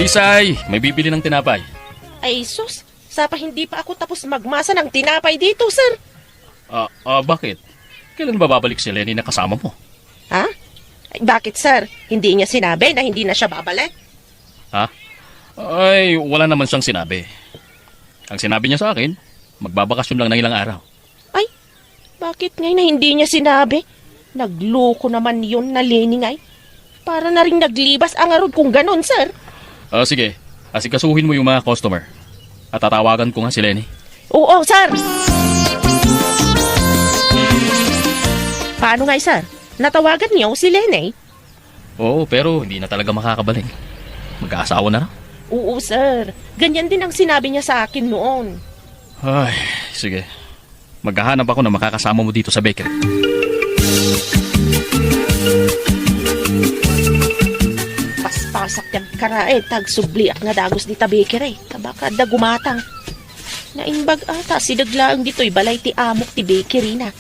Dalisay, may bibili ng tinapay. Ay sus, hindi pa ako tapos magmasa ng tinapay dito, sir. Bakit? Kailan ba babalik si Lenny na kasama mo? Ha? Ay, bakit, sir? Hindi niya sinabi na hindi na siya babalik? Ha? Ay, wala naman siyang sinabi. Ang sinabi niya sa akin, magbabakasyon lang ng ilang araw. Ay, bakit ngayon na hindi niya sinabi? Nagloko naman yun na Lenny ngay. Para na rin naglibas ang arod kung ganon, sir. Sige, asikasuhin mo yung mga customer. At tatawagan ko nga si Lenny. Oo, sir. Paano nga, sir? Natawagan niyo si Lenny? Oo, pero hindi na talaga makakabalik. Mag-aasawa na raw. Oo, sir. Ganyan din ang sinabi niya sa akin noon. Ay, sige. Maghahanap ako na makakasama mo dito sa bakery. Paspasak yung karae, tagsubliak nga dagos di bakery. Kabaka da gumatang. Naimbag ata, sidaglaang dito'y balay ti amok ti bakery na.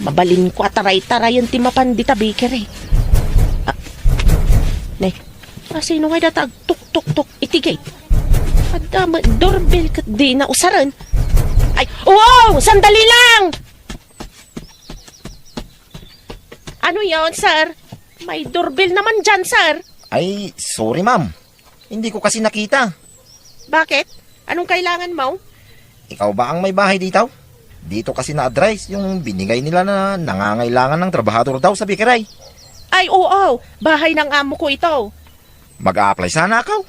Mabalin ko ataray-tarayan ti mapan di bakery. Sino nga datag tuk-tuk-tuk itigay? Adama, doorbell kat di na usaran. Ay, wow! Sandali lang! Ano yon, sir? May doorbell naman dyan, sir. Ay, sorry ma'am. Hindi ko kasi nakita. Bakit? Anong kailangan mo? Ikaw ba ang may bahay dito? Dito kasi na-address yung binigay nila na nangangailangan ng trabahador daw sa bakery. Ay, oo. Bahay ng amo ko ito. Mag-a-apply sana ako.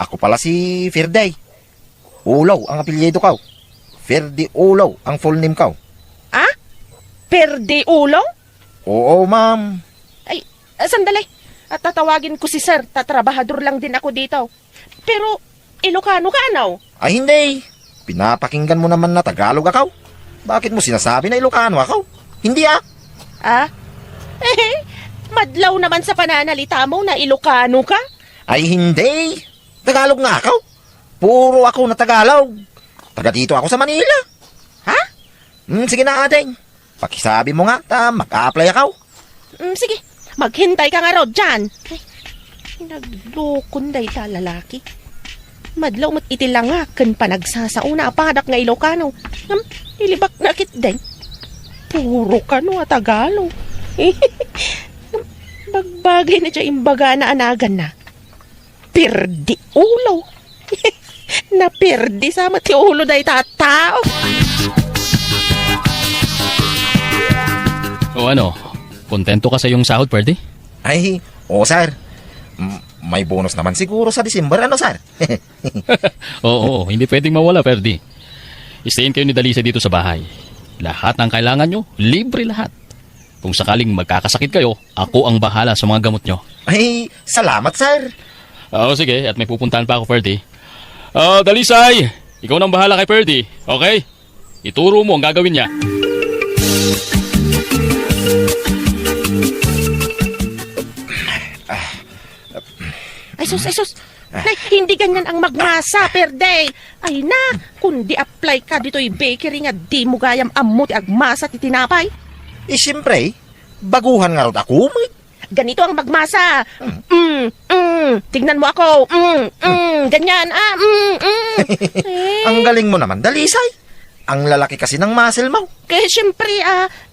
Ako pala si Ferday. Ulaw ang apelyido ko. Ferdi Ulaw ang full name ko. Ah? Perde ulo? Oo, ma'am. Ay, sandali. At tatawagin ko si sir. Tatrabahador lang din ako dito. Pero, Ilocano ka, ano? Ay, hindi. Pinapakinggan mo naman na Tagalog ako. Bakit mo sinasabi na Ilocano ako? Hindi ah. Ah? Madlaw naman sa pananalita mo na Ilocano ka? Ay, hindi. Tagalog nga ako. Puro ako na Tagalog. Taga dito ako sa Manila. Ha? Sige na, ating. Pakisabi mo nga, mag-a-apply ako. Sige, maghintay ka nga raw dyan. Ay, naglukon day ta lalaki. Madlaw mat itilangakan pa nagsasauna apadak nga Ilocano. Ilibak na kit din. Puro ka no Tagalog. Bagbagay na dyan imbaga na anagan na. Perdi ulo. Na perdi sa mati ulo day tatao. O ano, kontento ka sa iyong sahod, Ferdy? Ay, oo, sir. May bonus naman siguro sa December, ano, sir? Oo, hindi pwedeng mawala, Ferdy. Istayin kayo ni Dalisay dito sa bahay. Lahat ng kailangan nyo, libre lahat. Kung sakaling magkakasakit kayo, ako ang bahala sa mga gamot nyo. Ay, salamat, sir. Oo, sige, at may pupuntahan pa ako, Ferdy. Dalisay, ikaw nang bahala kay Ferdy, okay? Ituro mo ang gagawin niya. Ay sus. Nay, hindi ganyan ang magmasa per day. Ay na, kundi apply ka dito'y bakery nga di mo gayam amot agmasa ti tinapay. Siyempre, baguhan nga rin ako. Ganito ang magmasa. Tignan mo ako. Ganyan. Ang galing mo naman, Dalisay. Ang lalaki kasi ng muscle mo. Kaya siyempre,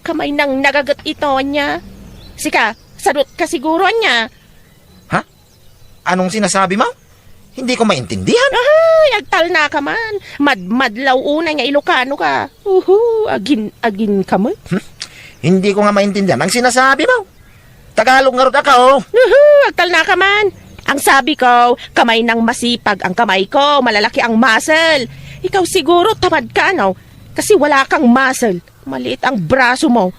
kamay nang nagagat ito niya. Sika, sadot ka siguro niya. Ha? Anong sinasabi mo? Hindi ko maintindihan. Ay, agtal na ka man. Madlaw una nga Ilocano ka. Agin ka mo. Hindi ko nga maintindihan ang sinasabi mo. Tagalog nga rin ako. Agtal na ka man. Ang sabi ko, kamay ng masipag ang kamay ko, malalaki ang muscle. Ikaw siguro tamad ka, no? Kasi wala kang muscle. Maliit ang braso mo.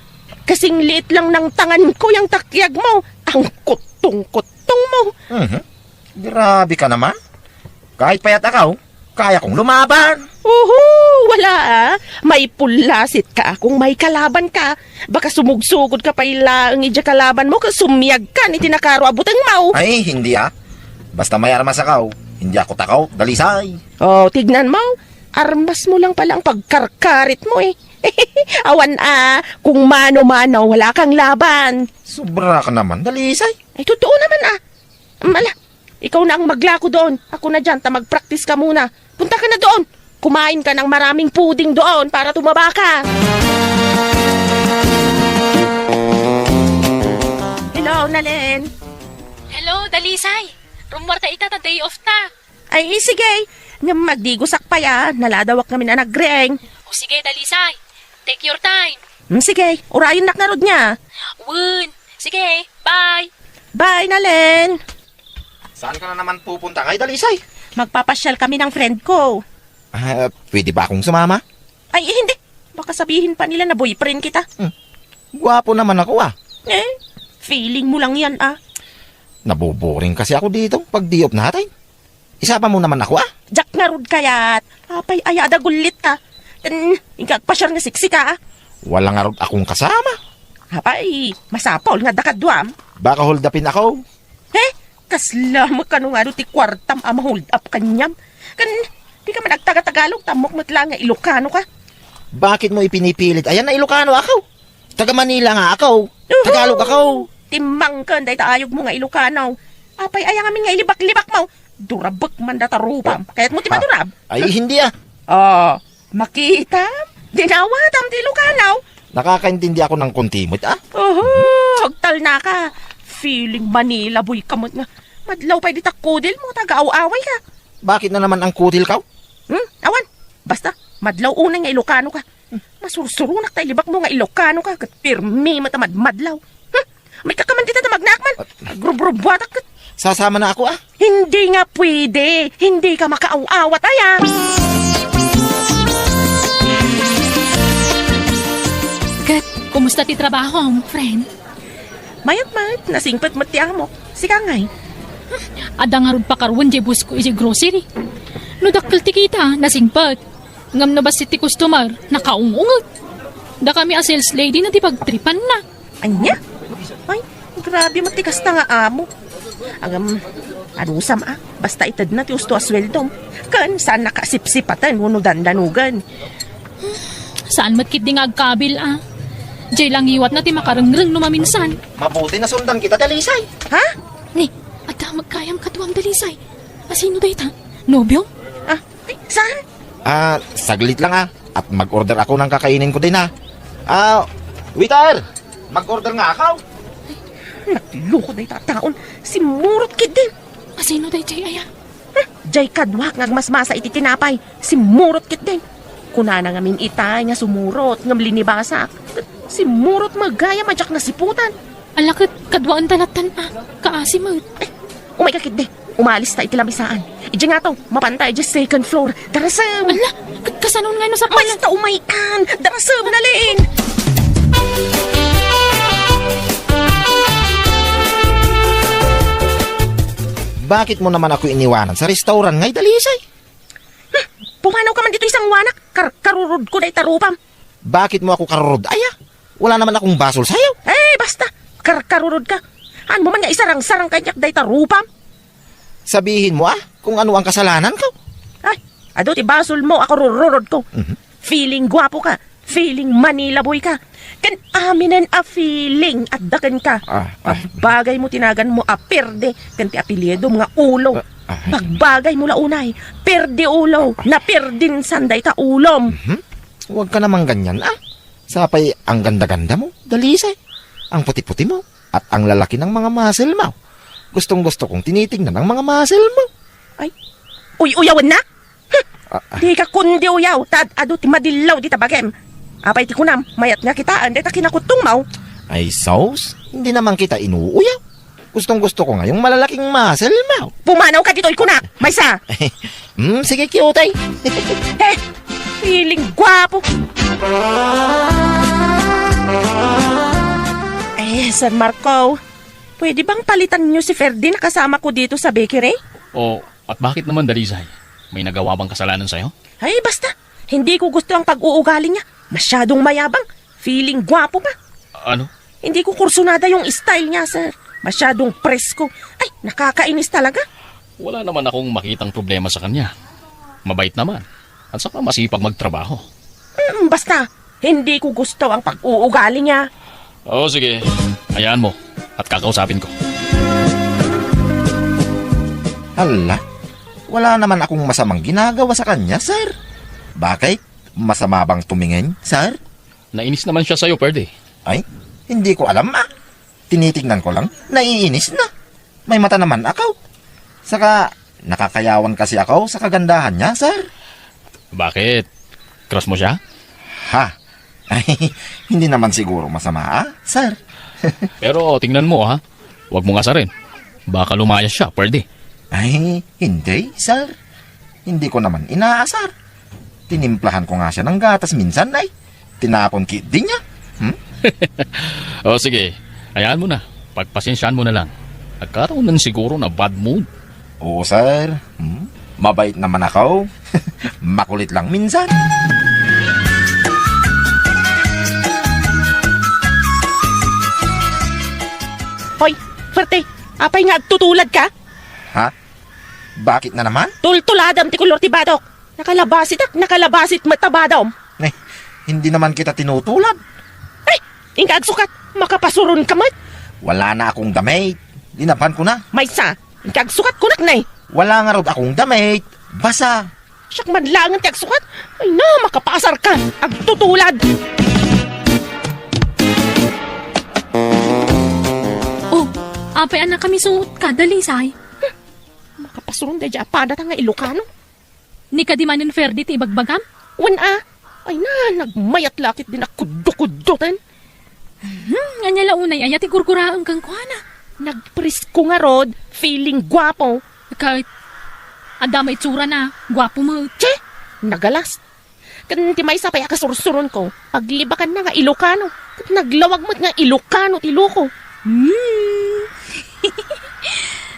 Kasing liit lang ng tangan ko yung takyag mo. Ang kutong-kutong mo. Grabe ka naman. Kahit payat ako, kaya kong lumaban. Wala May pulasit ka kung may kalaban ka. Baka sumugsugod ka pa ilang idya kalaban mo, kasumyag ka ni tinakaro abutang mau. Ay, hindi Basta may armas ako, hindi ako takaw, Dalisay. Tignan mo. Armas mo lang pala ang pagkarkarit mo eh. Awan kung mano-mano, wala kang laban. Sobra ka naman, Dalisay. Ay, totoo naman Mala, ikaw na ang maglako doon. Ako na dyan, mag-practice ka muna. Punta ka na doon. Kumain ka ng maraming puding doon para tumaba ka. Hello, Nalen. Hello, Dalisay. Rumwarta ita ta day off ta. Ay, sige. Nga magdigusak pa ya. Naladawak namin na nagreng. O sige, Dalisay. Take your time. Sige, urayon naknarod niya. Wun. Sige, bye. Bye, Nalen. Saan ka na naman pupunta kay Dalisay? Magpapasyal kami ng friend ko. Pwede ba akong sumama? Ay, hindi. Baka sabihin pa nila na boyfriend kita. Gwapo naman ako Feeling mo lang yan Naboboring kasi ako dito pag di-off natin. Isama mo naman ako Jack na rod kayat. Apay, ayada gulit ka. Ikagpasyal nga siksi ka Wala nga rin akong kasama. Apay, masapol nga dakadwam. Baka hold upin ako. Kaslamag ka nung ti kwartam hold up kanyam. Di ka man nagtaga-tagalog, tamok mo't lang nga Ilocano ka. Bakit mo ipinipilit? Ayan na Ilocano ako. Taga Manila nga ako. Tagalog ako. Timang ka, day taayog mo nga Ilocano. Apay, ayang amin nga ilibak-libak mo. Durabak man datarupam. Kaya't mo timadurab. Ay, hindi Makita? Dinawatam ti Ilocano. Nakakaintindi ako ng kontimot Hagtal na ka. Feeling Manila boy kamot nga. Madlaw pa di takudil mo, taga-awaway ka. Bakit na naman ang kutil ka? Awan, basta, madlaw unay nga Ilocano ka. Masursurunak tayo libak mo nga Ilocano ka. Kat pirmi matamad madlaw. May kakaman dito na magnakman. Agrubrubatak ka. Sasama na ako Hindi nga pwede. Hindi ka makaaw-awat Kat, kumusta ti trabaho, friend? Mayat, nasingpet mo tiya mo. Sika ngay. Ada nga ron pakarwan jay bus ko isi grocery. No dakkel ti kita, nasingpag. Ngam na ba si ti customer, nakaungungot. Da kami a sales lady na ti pagtripan na. Anya? Ay, grabe matikas na nga amo. Adusam basta itad na ti usto asweldom. Kan, saan nakasipsipatan, huno dandanugan. Saan matkit di nga agkabil Jay lang iwat na ti makarengreng no maminsan. Mabuti na sundan kita, Dalisay. Ha? Ni, ada magkayam katuwang Dalisay. Asino day ta? Nobyo? Ay, saan? Saglit lang at mag-order ako ng kakainin ko din waiter, mag-order nga ako. Nagloko day tataon. Si Murot Kid din. Asino day Jay aya? Jay kadwak ngagmasmasa iti tinapay. Si Murot Kid din. Kunana nga min itay nga sumurot ngam linibasak. Si Murot magaya majak na siputan. Alakit kadwaan talatan kaasimot. Umay ka Kid din. Umalis ta iti lamisaan. Iji nga to, mapantay iji second floor. Darasam. Ala, kasanon nga no sa pala. Basta umaykan. Darasam na liin. Bakit mo naman ako iniwanan sa restaurant ngay, Dalisay? Pumanaw ka man dito isang wanak. Karurod ko day tarupam. Bakit mo ako karurod? Wala naman akong basol sa'yo. Basta. Karurod ka. Ano mo man nga isarang-sarang kanyak day tarupam. Sabihin mo kung ano ang kasalanan ko. Ado ti basol mo ako rururod ko. Feeling gwapo ka. Feeling Manila boy ka. Kan aminan feeling at dakan ka. Pagbagay mo tinagan mo perde. Kan ti apelyido mga ulo. Pagbagay mo launay. Perde ulo. Na perdin sanday ta ulom. Huwag ka naman ganyan Sapay ang ganda-ganda mo, Dalisay. Ang puti-puti mo. At ang lalaki ng mga muscle mo. Gustong-gusto kong tinitingnan ang mga muscle mo. Uyawan na? Di ka kundi uyaw. Tad ado ti madilaw di tabagem. Apay ti kunam, mayat nga kitaan, dahil kinakutong mau. Ay, sauce, hindi naman kita inuuyaw. Gustong-gusto ko ngayong malalaking muscle mo. Pumanaw ka dito, ikunak. May sa. Sige, cute Feeling gwapo. San Marco, pwede bang palitan niyo si Ferdy na kasama ko dito sa bakery? At bakit naman, Dalisay? May nagawa bang kasalanan sa'yo? Ay, basta. Hindi ko gusto ang pag-uugali niya. Masyadong mayabang. Feeling gwapo pa. Ano? Hindi ko kursunada yung style niya, sir. Masyadong presko. Ay, nakakainis talaga. Wala naman akong makitang problema sa kanya. Mabait naman. At saka masipag magtrabaho. Basta, hindi ko gusto ang pag-uugali niya. Sige. Hayaan mo. At kakausapin ko. Hala, wala naman akong masamang ginagawa sa kanya, sir. Bakit? Masama bang tumingin, sir? Nainis naman siya sa'yo, Ferdy. Ay, hindi ko alam Tinitignan ko lang, naiinis na. May mata naman ako. Saka, nakakayawan kasi ako sa kagandahan niya, sir. Bakit? Crush mo siya? Ha? Ay, hindi naman siguro masama, sir. Pero tingnan mo ha. Huwag mong asarin. Baka lumayas siya, Ferdy. Ay, hindi, sir. Hindi ko naman inaasar. Tinimplahan ko nga siya ng gatas minsan, ay. Tinapon din niya. O sige, hayaan mo na. Pagpasensyaan mo na lang. Nagkaroon nan siguro na bad mood. Oo, sir. Mabait naman ako. Makulit lang minsan. Hoy, Ferte, apay nga tutulad ka? Ha? Bakit na naman? Tultuladam ti kulor ti badok. Nakalabasit matabadom. Eh, hindi naman kita tinutulad. Ay, ingkag sukat, makapasuron ka mat. Wala na akong damit. Linaban ko na. May sa, ingkag sukat kunak na eh. Wala nga raw akong damit. Basa. Siyak madlangan ti agsukat. Ay na, makapasar ka. Agtutulad. Oh, apay anak kami suot ka, Dalisay. Makapasuron da dya pada nga Ilocano. Ni ka di manin Ferdy ti ibagbagam? Ay na, nagmayat lakit din ako kudo-kudotan. Nga unay ayat igurguraang kang kuana. Nagpresko nga rod, feeling gwapo. Kahit adama itsura na, gwapo mo. Che, nagalas. Kan ti may sapay akasursuron ko, paglibakan na nga Ilocano. Kat naglawag mo't nga Ilocano ti Luko.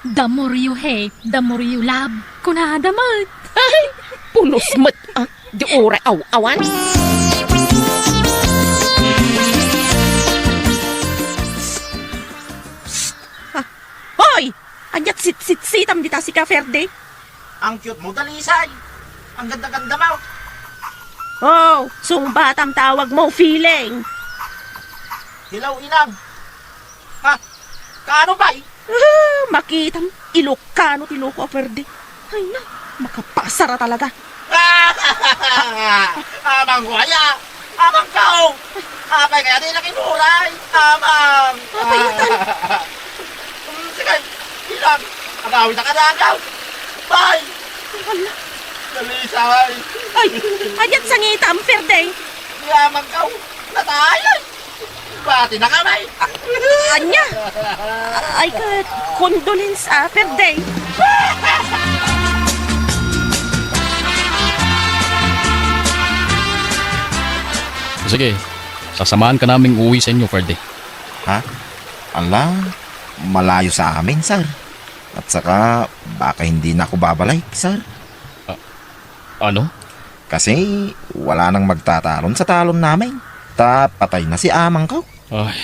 The more you hate, the more you love. Kunadamat. Ay, punos mat di oray aw-awan. Hoy! Anyat sit-sitam dita si Ka Ferde. Ang cute mo, Dalisay. Ang ganda-ganda mo. Oh, sumbatang tawag mo, feeling. Hilaw, inang. Ha? Kaano ba? Makitam, Ilocano ti Luko Ferde. Ay na, makapasara talaga. Amang guaya. Amang kao. Apay kaya di nakinuray. Amang. Apayutan. Sige, ilang. Agawin na kadagaw. Bye. Wala. Dalisay. Ay, anyat sangitam, Ferde. Amang kao. Natayan. Bati na kamay. Anya? Ay, condolence, Ferde. Sige, sasamahan ka naming uwi sa inyo, Ferdy. Ha? Ala, malayo sa amin, sir. At saka, baka hindi na ako babalik, sir. Ano? Kasi, wala nang magtatalon sa talon namin. Patay na si amang ko. Ay,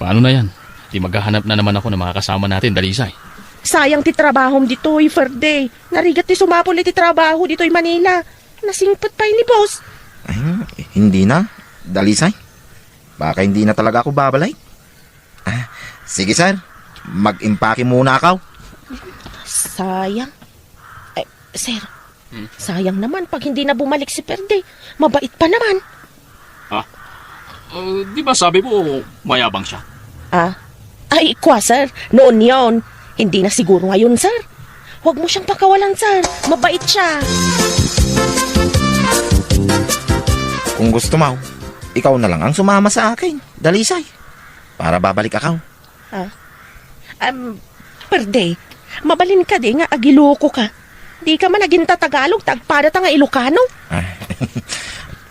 paano na yan? Di maghahanap na naman ako ng mga kasama natin, Dalisay. Sayang ti trabahom dito'y, Ferde. Narigat ti sumapol ti trabaho dito'y Manila. Nasingpat pa ni boss. Ay, hindi na. Dalisay. Baka hindi na talaga ako babalik. Sige, sir. Mag-impake muna ako. Sayang. Eh, sir. Sayang naman pag hindi na bumalik si Ferde. Mabait pa naman. Di ba sabi mo mayabang siya? Ay, kwa, sir. Noon yon. Hindi na siguro ngayon, sir. Huwag mo siyang pakawalan, sir. Mabait siya. Kung gusto mo, ikaw na lang ang sumama sa akin. Dalisay. Para babalik ako. Ferde, mabalin ka di nga agiloko ka. Di ka man naging Tagalog, tagpada ta nga Ilocano.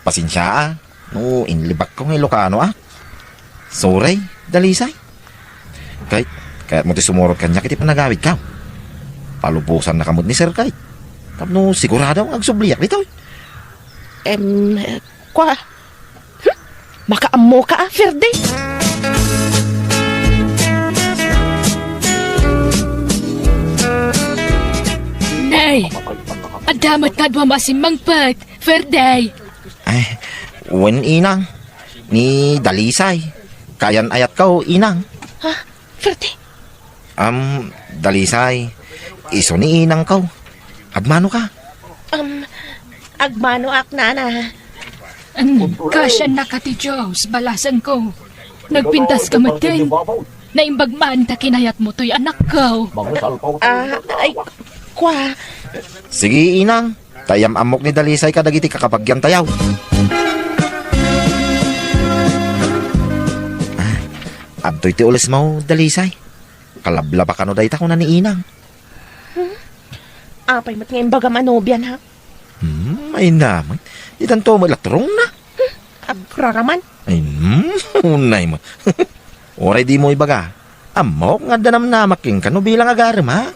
Pasensya No, inlibak ko ng Ilocano Sorry, Dalisay. Kahit mo ti sumurot kanya kiti panagawid ka. Palupusan na kamot ni Sir Kay. Tapno sigurado ang agsubliyak dito. Kwa? Makaammo ka Ferde. Nay, adamat ka dwa masimangpat, Ferday. Ay, wen inang. Ni Dalisay. Kayan ayat ka inang. Ha? Ferde? Dalisay. Iso ni inang ko. Agmano ka? Agmano ak nana. Kasya na ka ti Diyos, balasan ko. Nagpintas ka matin. Naimbagmaan ta kinayat mo to'y anak ko. Ay, kwa. Sige, inang. Tayam amok ni Dalisay kadagiti kakapagyan tayaw. Abtoy ti ulis mo, Dalisay. Kalablaba ka no day ta ko na ni inang. Apay mat ngayon baga manobyan ha. Ay naman. Di tanto malatrong na. Agraraman. Ay, unay mo. Oray di mo ibaga. Amok nga danam na making kano bilang agaram ha.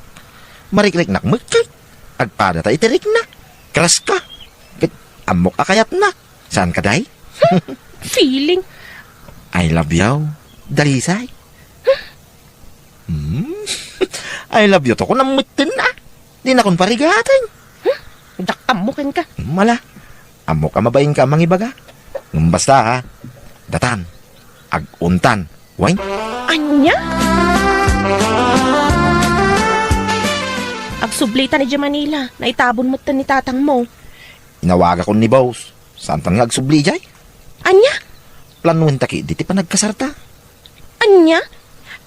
Mariklik nak mukay. Agpada ta itirik na. Kras ka. Kit amok akayat na. Saan ka day? Feeling. I love you, Dalisay. I love you to ko namutin na. Di na kon parigatan. Dakamukin ka. Mala. Amok ka mabayin ka mangibaga. Basta ha. Datan. Aguntan. Wine. Anya? Agsublita ni Manila. Naitabon mo ni tatang mo. Inawaga ko ni boss. Saan tan nga agsubli jay? Anya? Planuhin taki, di ti pa nagkasarta. Anya?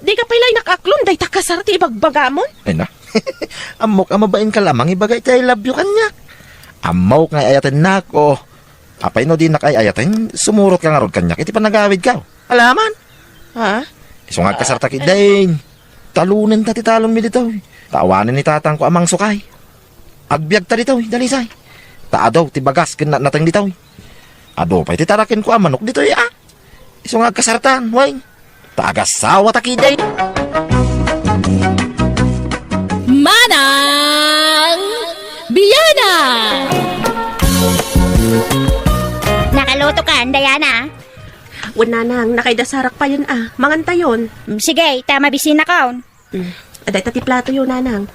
Di ka pilay nakaklon, day takasarti ibagbagamon. Ay na. Amok ka mabayin ka lamang ibagay tayo love you kanya. Amok nga ayatin na ko. Apay no di nakay-ayatin, sumurot ka nga rod kanya, iti pa nagawid ka. Alaman. Ha? Iso nga kasarta ki Dane. Talunin ta ti talon mi dito. Tawanin ni tatang ko amang sukay. Agbyag ta dito, Dalisay. Taadaw, ti bagas kin natang dito. Ado pa ti tarakin ko amanok dito ah. Iso nga kasartan, way. Taagasawa ta ki Dane. Manang Biyana! Nakaluto ka, Diana. Wala nang nakaidasarak pa yun ah. Manganta yun. Sige, tama bisina ka. Aday tati plato yun, nanang.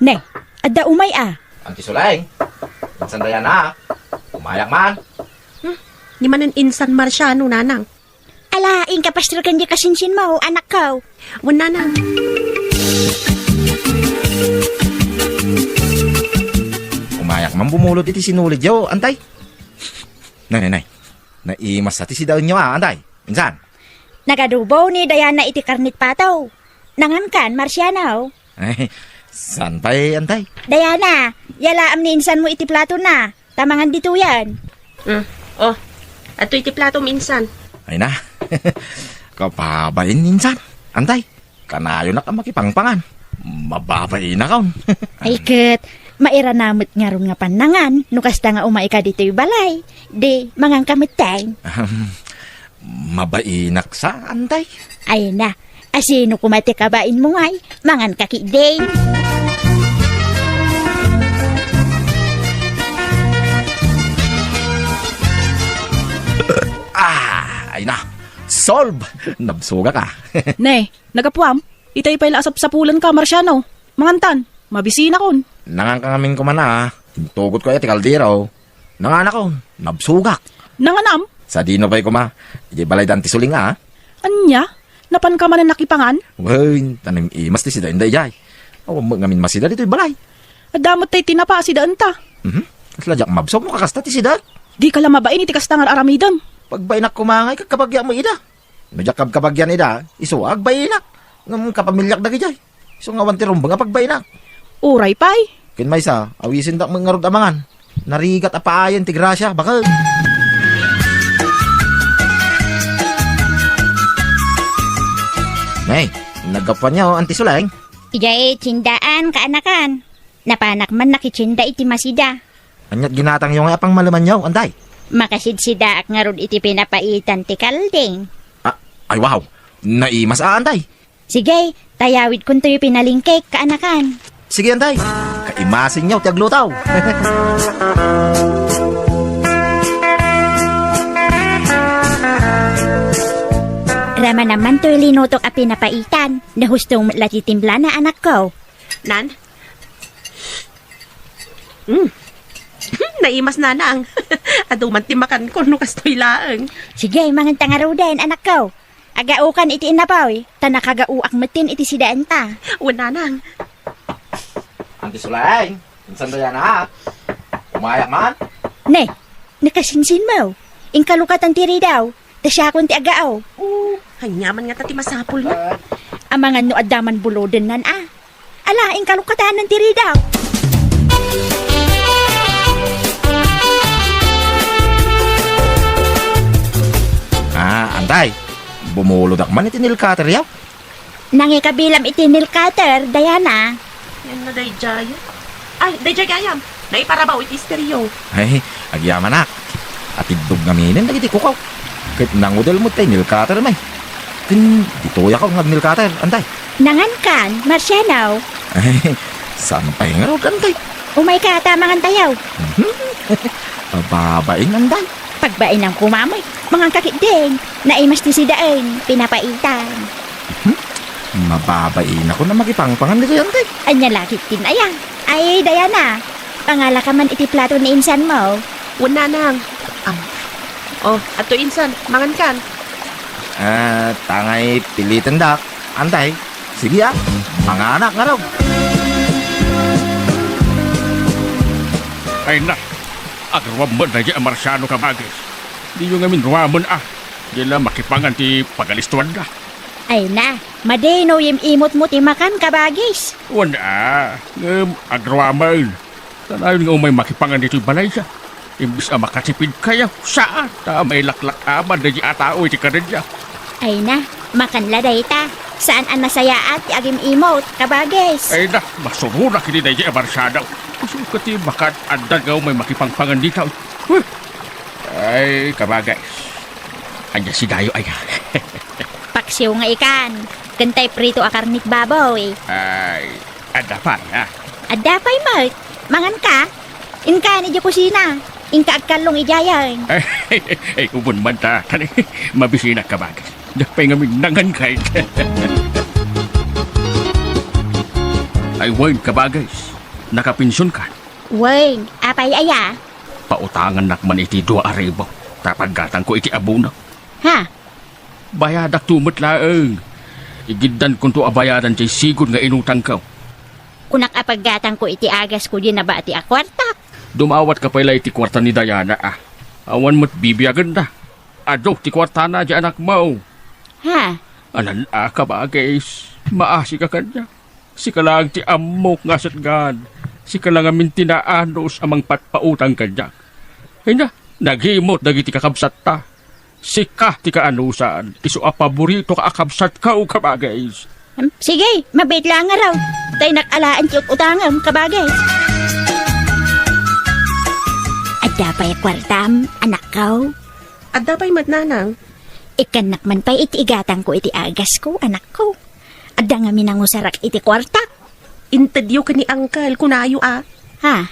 Ne, adda umay ah. Anti Sulay. Magsandaya na. Umayak man. Di man insan marsyano, nanang. Ala, inkapastil kan di kasinsin mo, anak ko. Wala nang. Umayak man bumulot iti sinulid yo, antay. Nay. Naimas sa ti si daon nyo antay. Insan? Nagadubo ni Diana iti karnit pataw. Nangankan, Marciano. Ay, saan pa antay? Diana, yalaam ni insan mo iti plato na. Tamangan dito yan. Oh, ato iti plato minsan. Ay na. Kapabayin insan. Antay. Kanayo na ka makipangpangan. Mababayin na kaon. Ay ket, mairanamot nga ron nga panangan. Nukasta nga umay ka dito balay. Di, mangang kamitay. Mabainak sa antay. Ay na, asino kumati kabain mo ngay, mangan kakideng. Ay na. Solve! Nabsuga ka. Ne, nagapuam. Itay pa'y laasap sa pulan ka, Marciano. Mangantan, mabisina kon. Nangangangamin ko man na. Tugot ko iti kaldero. Nanganak ko. Nabsugak. Nanganam, Sa dino ba'y ko ma. Iti balay danti suling ah. anya, napan ka man na nakipangan. Uy, tanim imas ti sida inday jay. O, ngamin masida dito'y balay. Adamot tay tinapa si daan ta. Kaslajak mabsog mo kakasta ti sida. Di ka lamabain iti kastangal aramidam. Pagbainak kumangay kakabagya mo ida. Najakab kabagyan ida. Isuag bainak. Ngam kapamilyak dagi jay. Iso nga wanti rumbang pagbainak. Uray pay. Kin may sa, awisin tak mangarod amangan. Narigat apaayan ti grasya, bakal. Nay, nagapan niya anti Suleng. Ijay, tsindaan, kaanakan. Napanak man nakitsinda iti masida. Anyat ginatang yung apang malaman niyo, antay. Makasidsidaak nga ron iti pinapaitan ti kalding. Ay wow, naimas antay. Sige, tayawid kun to'y pinalingkek, kaanakan. Sige antay, kaimasin niyo, tiaglutaw. Rama naman to'y linutok a pinapaitan. Nahustong latitimbla na anak ko. Nan? Naimas nanang. Aduman timakan ko no kastoy laeng. Sige, mangan tangaro din, anak ko. Agaukan iti inapaw, tanakagauak matin iti sidaan ta. Wala nang. Ante Sulay, insan dayan ha? Umayak man? Ne, nakasinsin mo. Inkalukatan tiri daw, tasya akong ti agaaw. Hanyaman nga tati masapul mo. Amangan no adaman buloden nan Ala, inkalukatan ng tiri daw. Antay. Bumulod man iti nilkater yaw. Nangikabilam iti nilcutter, Diana. Yan na dayjay. Ay, dayjay gayam. Naiparabaw iti stereo. Ay, agyaman nak. At idog naminin, dagiti kukaw. Kahit nangudal mo tayo nilkater may. Kin, dituya ko ng nilkater, antay. Nangan kan, Marciano. Ay, sampay nga rin, antay. Umay ka tamangan tayaw. Babaing, antay. Pagbain ng kumamay, mga kakideng, naimas ti sidaan, pinapaitan. Mababain ako na magipangpangan dito, antay. Anya lakit tin ayang. Ay, Diana, pangala ka man iti plato ni insan mo. Wala nang. Ato insan, mangan kan. Tangay pilitan dak, antay. Sige mga anak nga raw. Ay na, agrawamon na di Marciano ka bagay. Di yung amin ruwamon Di lang makipangan ti pagalistuan na. Ay na, madeno yung imot mo ti makan kabagis. Wala, agrawamon. Tanayon nga umay makipangan dito balay siya. Imbis makatipid kaya, saan? May laklak aman na di atao iti kanadya. Ay na, makan laday ta. Saan ang nasayaat ti agim imot kabagis. Ay na, masurura kini na di Marciano. Gusto ko ti makan andan nga umay makipangpangan dito. Ay, kabagay. Anya si Dayo ay. Paksiw nga ikan. Kantay prito akarnik baboy. Ay, ada pa Adapay mo. Mangan ka. Inka ni di kusina. Inka agkalong ijayan. Ay, ubon man ta. Mabisina kabagay. Dapay nga minangan kahit. Ay, Wayne kabagay. Nakapinsyon ka. Weng, apay aya. Pautangan nakman iti 2,000. Tapaggatang ko iti abuna. Ha? Bayadak tumot laeng. Igiddan kung to abayaran jay sigod nga inutang ka. Kunak apaggatang ko iti agas ko din na ba iti akwartak. Dumawat ka pala iti kwarta ni Diana Awan mo't bibiyagan na. Ado, ti kwarta na di anak mo. Ha? Alan ka ba, guys? Maasi ka kanya. Si ka lang ti amok nga satgan. Si ka lang amin tinaanos amang patpautang kanya. Ay na, naghimot dagiti kakabsat ta. Si ka ti kaanusan. Iso a paborito ka akabsat ka o ka ba, guys? Sige, mabait lang nga raw. Tayo nakalaan ti utangam kabagay. At dapay kwartam, anak ko. At dapay matnanang. Ikanak man pa iti igatang ko iti agas ko, anak ko. Adda nga minangusarak iti kwartak. Intedyo ka ni Uncle, kunayo Ha?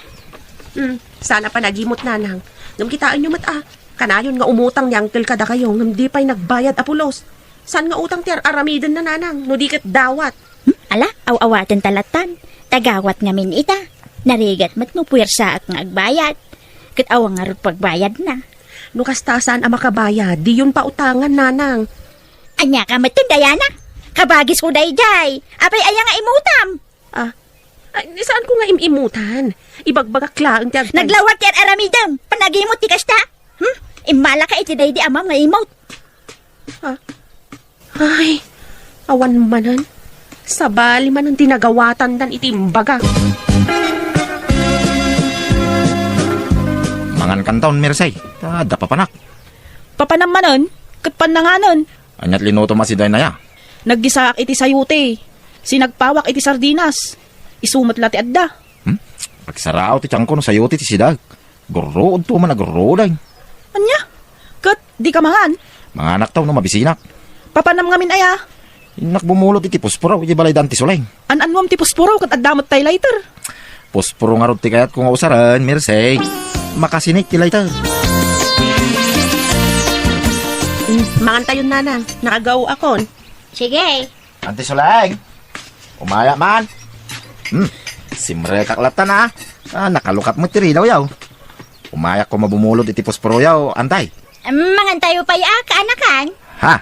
Sana pa nagimot nanang. Ngam kitaan nyo Kanayon nga umutang ni Uncle kada kayo, ngam di pa'y nagbayad apulos. San nga utang ti aramiden na nanang, no di kat dawat. Ala, aw-awatan talatan. Tagawat nga min ita. Narigat mat no puwersa at nga agbayad. Kat awang nga rin pagbayad na. No kastasan ang makabayad, di yun pa utangan nanang. Anya ka mat Diana? Kabagis ko dayjay. Apay aya nga imutam. Saan ko nga imimutan? Ibagbagaklaan ti agtay. Naglawat yan aramidam. Panagimot ti kasta. Imala ka iti day di amam nga imot. Ay, awan manan. Sabali man ang tinagawatan dan itimbaga. Mangan kantaon, Mersay. Tada pa panak. Papanamanon, kat pananganon. Anyat linuto si Dainaya. Naggisaak iti sayute. Sinagpawak iti sardinas. Isumat lati adda. Pagsarao ti tiyangko no sayo ti sidag. Gurrood to man nagurrood ay. Anya? Kat, di ka mangan. Mga anak taw no mabisinak. Papanam ngamin aya. Inak bumulot iti posporo iti balay danti sulay. An-anwam ti posporo kat addamot tay later. Posporo nga rod ti kayat kung usaran, Mersay. Makasinik ti later. Mangan tayo nanang, nakagaw akon. Sige. Ante sulay. Umaya man. Simre kaklatan nakalukat mo ti rilaw yaw. Umaya ko mabumulot iti posporo yaw, antay. Mangan tayo pa ya, kaanakan. Ha?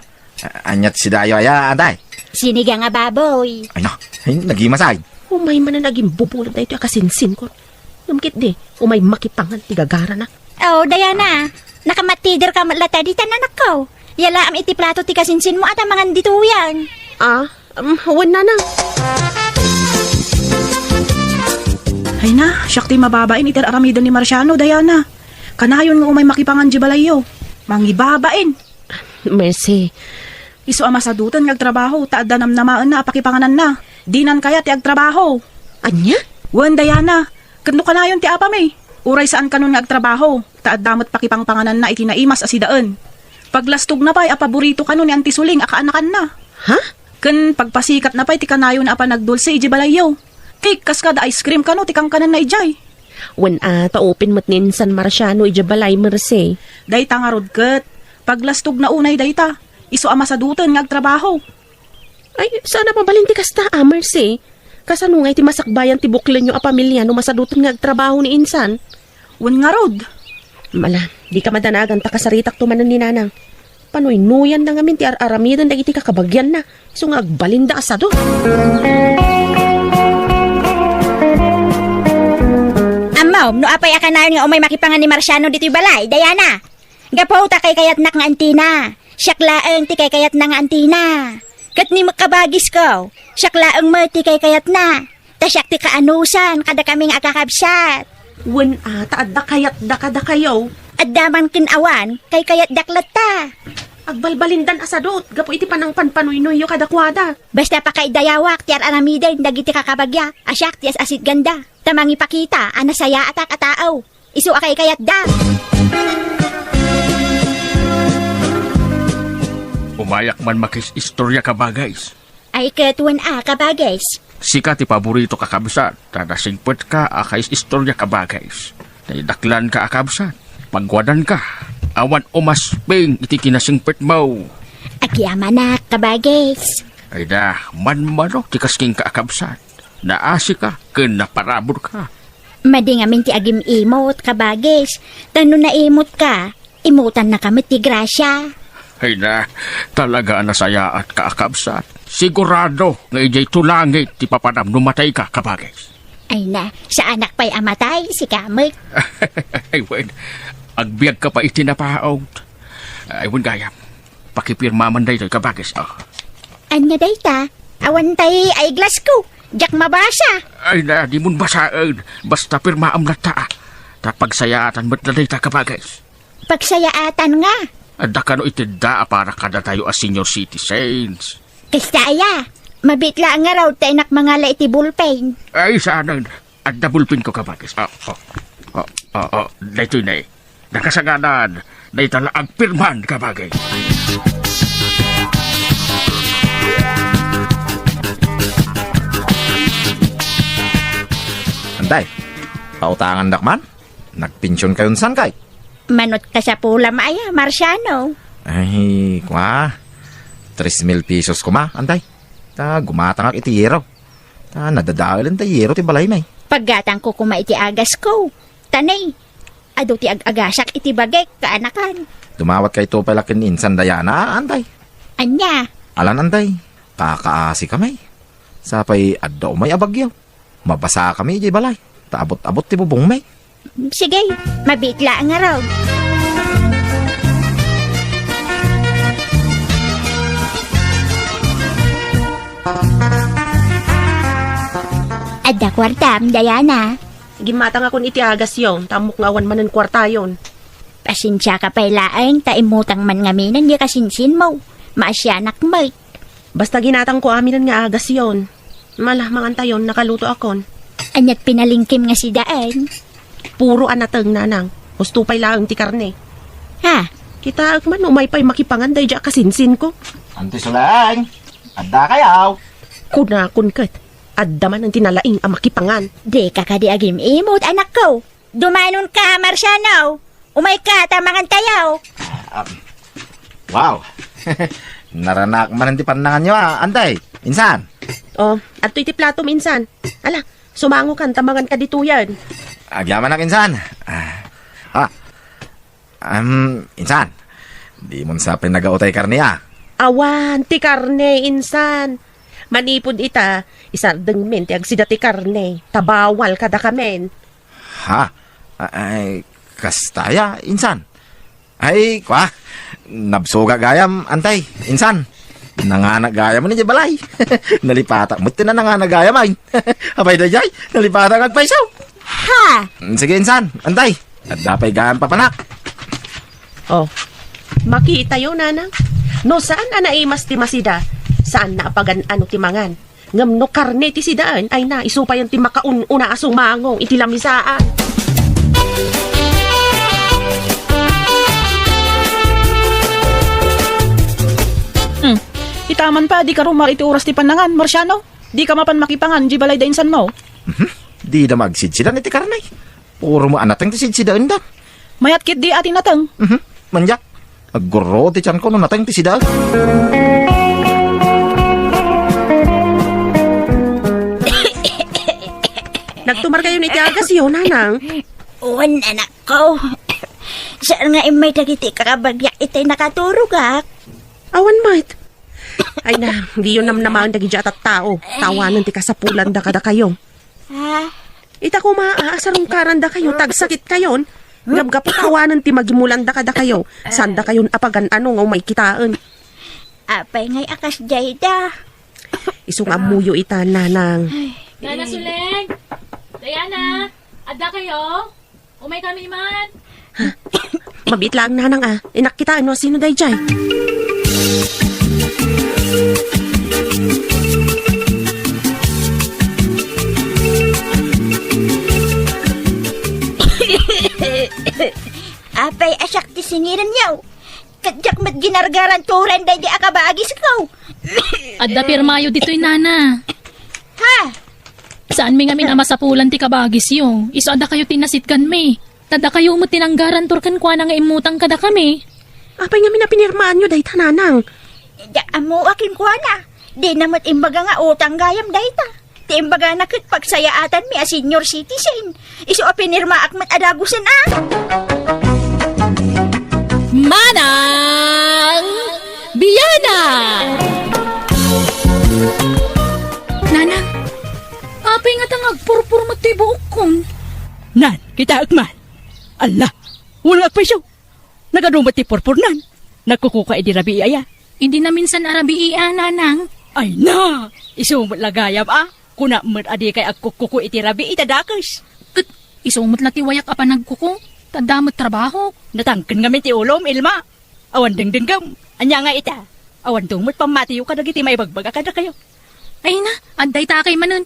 Anyat si Dayo aya, anday. Sinigang nga baboy. Ay na, ay, nagimasay. Umay man na naging bubulot na ito akasinsin ko. Namkit di, umay makipangan tigagara na. Oh, Diana, nakamatider ka malata di tananak ko. Yala am iti plato ti kasinsin mo at ang mga dituyan. Huwan na. Ay na, siyak ti mababain iti aramidan ni Marciano, Diana. Kanayon nga umay makipangan di balayo. Mangibabain. Mercy. Iso ama sa dutan nga trabaho, taad danam namaan na pakipanganan na. Dinan kaya ti agtrabaho. Anya? Wan, Diana, kano kanayon ti apa may? Uray saan kanon nga agtrabaho, taad damot pakipangpanganan na itinaimas asidaan. Paglastog na pa'y apaborito kanon ni Antisuling akaanakan na. Ha? Ken pagpasikat na pa'y ti kanayon na apa nagdulse iji balayo. Cake kas kada ice cream kano ti kang kanan na ijay. Wan taopin mat nin San Marciano ijabalay Mercy. Dayta nga rodket, paglastog na unay dayta, iso ama sa dutan nga agtrabaho. Ay, sana mabalinti kasta, Mercy. Kasano nga iti masakbayan ti buklen nyo a pamilya no masadutan nga agtrabaho ni Insan. Wan nga rod. Mala, di ka madanagan takasaritak tumanan ni Nanang. Panoy nuyan na ngamin ti aramidan dagiti kakabagyan na. So nga agbalinda asado. Amaw, no apay akanayon nga umay makipangan ni Marciano dito'y balay, Diana. Gapaw ta kay kayat nak nga antina. Siyaklaang ti kay kayat na nga antina. Kat ni makabagis ko, siyaklaang mo ti kay kayat na. Ta siyak ti kaanusan, kada kaming akakabsat. Wan taad da kayat da kada kayo. At daman kinawan, kay kayat daklat ta. Agbalbalindan asadot. Gapo iti panang panpanoy-noy yo kadakwada. Basta pa kay dayawak, ti aramiden, dagiti kakabagya, asyak ti asit ganda. Tamang ipakita, anasaya atak ataaw. Isu akay kayat da. Umayak man makis istorya ka bagays. Ay katuan kabagais. Sika ti paborito ka kabsat, tadasingpet ka akais istorya ka bagays. Naidaklan ka akabsat, pagwadan ka, awan umasping iti kinasingpet mo. Agyama na kabagais. Ay da, manmano ti kasking ka akabsat. Naasi ka, ken naparabor ka. Madingamin ti agim imot kabagais. Tano na imot ka, imutan na kami ti grasya. Ay na, talaga nasaya at kaakabsat. Sigurado nga ijay tulangit ti papanam numatay ka kabagais. Ay na, sa anak pa'y amatay si Kamik. Ay wen, agbiag ka pa itinapaog. Ay wen gayam, pakipirma man day kabagais. Oh. Anya day ta, awan tay ay glass ko. Diyak mabasa. Ay na, di mun basaan. Basta pirma am lata. Tapagsayaatan mo't na day kabagais. Pagsayaatan nga. Adda ka no itida para kada tayo as senior citizens. Kastaya, mabitla nga raw tayo nakmangala iti bullpen. Ay, sana. Adda bulpin ko kabagis. Dito na eh. Nakasaganan. Dito na agpirman kabagay. Anday, pautangan dakman. Nagpensyon kayon san kay? Manot ka sa pula maya, Marciano. Ay, kwa. 3,000 pesos ko ma, anday. Ta, gumatang ak iti yero. Ta, nadadawin ta yero ti balay may. Paggatang ko kuma iti agas ko. Tanay, ado ti agasak iti bagay kaanakan. Dumawat kay to palakin insan Dayana, anday. Anya, Alan anday, kakaasi kamay. Sapay adda umay abagyaw. Mabasa kami iti balay. Taabot-abot ti bubong may. sige, mabitla nga raw. Adda kwartam, Diana. Gimatang akon iti agas yon. Tamok nga awan manan kwarta yon. Pasensya ka pa'y laeng, taimutang man ngaminan, di kasinsin mo. Maasyanak mo. Basta ginatang ko aminan nga agas yon. Malah mangantayon, nakaluto akon. Anyat pinalingkim nga si Daan. Puro anateng nanang. Hustupay lang ti karne. Ha? Kita man umay pa'y makipangan day dya kasinsin ko. Anti Sulang, adda kayaw. Kunakun kat. Adda man ang tinalaing ang makipangan. Di ka kadiagim imot, anak ko. Dumanon ka, Marciano. Umay ka, tamangan tayaw. Wow. Naranak man ang panangan nyo anday. Insan. Oh, at iti plato minsan. Ala, sumango kan, tamangan ka dito yan. Agyaman na insan. Insan. Di mo sa pinagautay karniya. Awan, ti karne, insan. Manipod ita, isardeng men, ti agsida ti karne. Tabawal kada kamen. Ha? Ay, kastaya, insan. Ay, kwa, nabsuga gayam, antay, insan. Nanganak gayam ni balay. Nalipata, muti na nanganak gayam ay. Abay na jay, nalipata ngagpaisaw. Ha? Sige, insan, antay. At dapay gayam papanak. Oh, makita yun, nanang. No, saan na naimas ti masida? Saan na apagan ano ti mangan? Ngam no karne ti sidaan, ay na, isupay ang ti makaununa asumangong iti lamisaan. Itaman pa, di ka rumar iti oras ti panangan, Marciano. Di ka mapan makipangan, di balay da insan mo. Di na magsidsidan iti karnay. Puro mo anatang ti sidsidaan da. Mayat kit di atin natang. Manjak, agguro ti tiyan ko no natang ti sidaan. Nagtumar kayo ni ti agas yun, nanang. Uwan, anak ko. Saan nga imay dagiti kakabagyak itay nakaturog, ha? Awan, mate. Ay na, di yun namnamaan dagi at tao. Tawanan ti kasapulan da kada kayo. Ha? Ita ko maaasarong karanda kayo, tagsakit kayon. Ngabga po tawanan ti magimulan da kada kayo. Sanda kayon apagan ano nga may kitaan. Apay ngay akas jayda. Isong amuyo ita, nanang. Nana Suleg! Diana! Adda kayo? Umay kami man! Mabit lang, nanang ah. Inakitaan mo sino day jay. Apay asak ti singiran yaw. Kadyak mat ginargaran turen day di akabagis ko. Adda pirmayo dito'y nana. Ha? Saan mi nga minamasapulan ti kabagis yo? Iso adda kayo tinasitkan mi. Tada kayo mo tinanggaran turkan kwa na nga imutang kada kami. Apay nga minapinirmaan nyo day tananang. Da amo akin ko na. Di namat imbaga nga utang gayam dayta. Ti imbaga na kit pagsayaatan mi a senior citizen. Iso a pinirma akmat adagusan ah. Manang Biyana! Nanang, apay nga tangag purpur matibok kong. Nan, kita agman. Allah, wala pa siya. Nagadumot ti purpurnan. Nagkukuka edi rabi aya. Hindi na minsan arabi iya, nanang. Ay na, isumot lagayam ah. Kuna mat adi kay agkukuku iti rabi itadakas. Kat, isumot na tiwayak apa nagkuko. Tadamot trabaho. Natangken nga ti ulom, Ilma. Awan dengdenggam. Anya nga ita. Awan dumot pamatiyo ka dagiti may bagbaga kada kayo. Ay na, anday takay manun.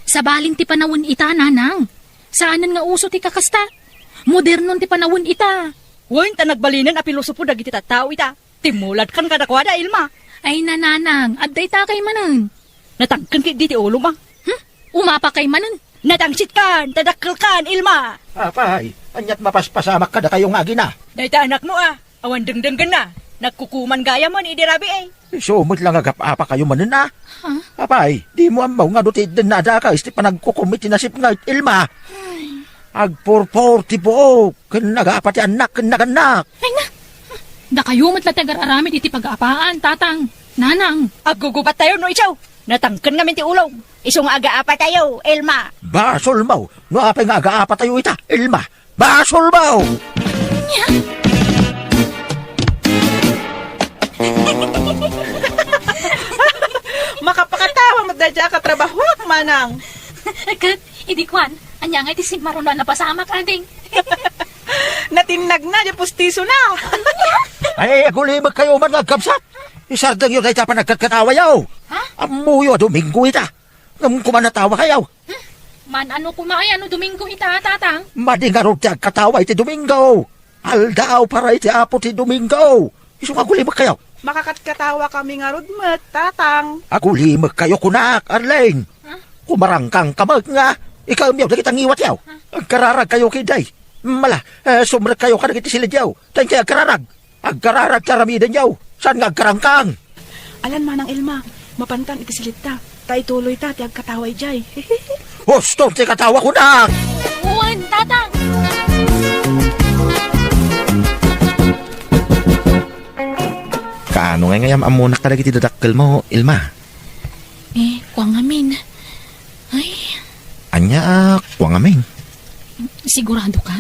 Sa balin ti panawon ita, nanang. Saanan nga uso ti kakasta. Modernon ti panawon ita. Wan ta nagbalinan a pilosopo dagiti tattao ita. Timulad kan kada kwada, Ilma. Ay na, nanang, anday takay manun. Natangken kit di ti ulom ah. Umapa kay manun. Natangsit kan, tadakkel kan, Ilma. Apay, anyat mapaspasamak kada kayong agina. Dahita anak mo ah. Awan dengdenggan na. Nagkukuman gaya mo ni Idirabi eh. Sumot lang agap-apa kayo manin na. Apay, di mo amaw nga duti din nada ka, isti pa nagkukumit tinasip nga Ilma. Agpurpur ti po, kinagapati anak, kinaganak. Ay na, da kayo matlatagar aramid iti pag-aapaan, tatang. Nanang, Agugubat tayo no isaw. Natangken nga ti ulong. Isong aga-apa tayo, Elma. Basol maw, no apay nga agaapa tayo ita, Ilma. Basol maw! Makapakatawa mo dadya ka trabaho, manang. kat, hindi kwan. Anya nga iti sigmarunan na pasamak, ading. Natinag na, di pustiso na. Ay, agulimag kayo man nagkapsat. Isardang yun ay tapa nagkatawa yaw. Amuyo, Domingo ita. Ngam kumanatawa kayaw. Man, ano kumay, ano Domingo ita, tatang? Madingarog ti agkatawa iti Domingo. Aldaw para iti apo ti Domingo. Isong agulimag kayaw. Makakatkatawa kami nga rudmet, tatang. Agulimag kayo kunak, Arlene. Kumarangkang kamag nga. Ikaw miyaw, nakitang iwat yaw. Agkararag kayo kiday. Mala, sumrek kayo ka nagiti silid yaw. Tayo kayo agkararag. Agkararag karamidan yaw. Saan nga agkarangkang? Alan manang Ilma, mapantan iti silita. Tay tuloy ta, ti agkataway jay. Hostor ti katawa kunak. Uwan, tatang! Kaano nga ngayam amunak talaga ti dadakkel mo, Ilma? Kuwang amin. Ay, Anya, kuwang amin. sigurado ka?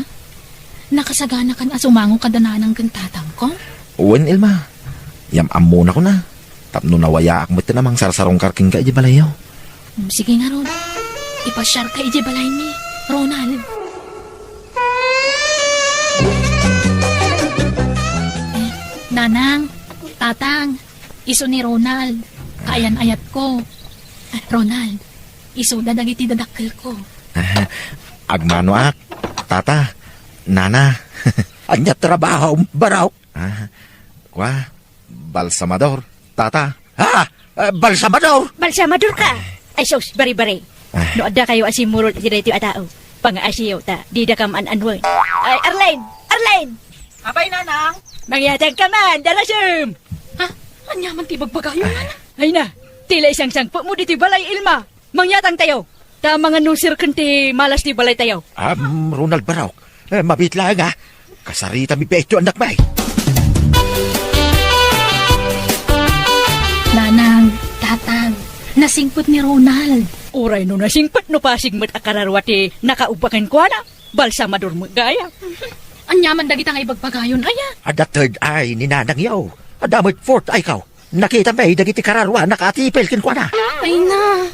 Nakasagana ka na sumango kadananang kang tatang ko? Uwan, Ilma. Yam amuna ko na. Tapno nawayaak mo ito namang sarsarong karking ka, balayaw. Sige nga, Ron. Ipasyar ka balay ni Ronald. Nanang, tatang, iso ni Ronald. Kayan-ayat ko. Ronald, iso dadagiti dadakkel ko. Agmano ak, tata, nana. Anya trabaho, baraw. Kwa, balsamador, tata. Balsamador. Balsamador ka. Ay sos, bari-bari. No adda kayo asimurot si dito atao. Pang-asiyaw ta, di da kam an-anwan. Ay, Arlene! Apay, Nanang? Mangyatag ka man, dalasum! Ha? Anyaman ti bagbagayo na. Ay na, tila isang sangpo mo dito balay Ilma. Mangyatang tayo. Tama nga nusir kanti malas di balay tayo. Ronald Baraw. Mabitla nga. Kasarita mi pecho anak may. Nanang, tatang, nasingpot ni Ronald. Uray no nasingpat no pasigmat akararwati nakaubakan ko na. Balsamador mo gaya. Anyaman dagitang ibagbagayon, aya. Ada third eye ni nanang yaw. Adamot fourth eye kaw. Nakita may dagiti kararwa nakatipel kin ko na. Ay na.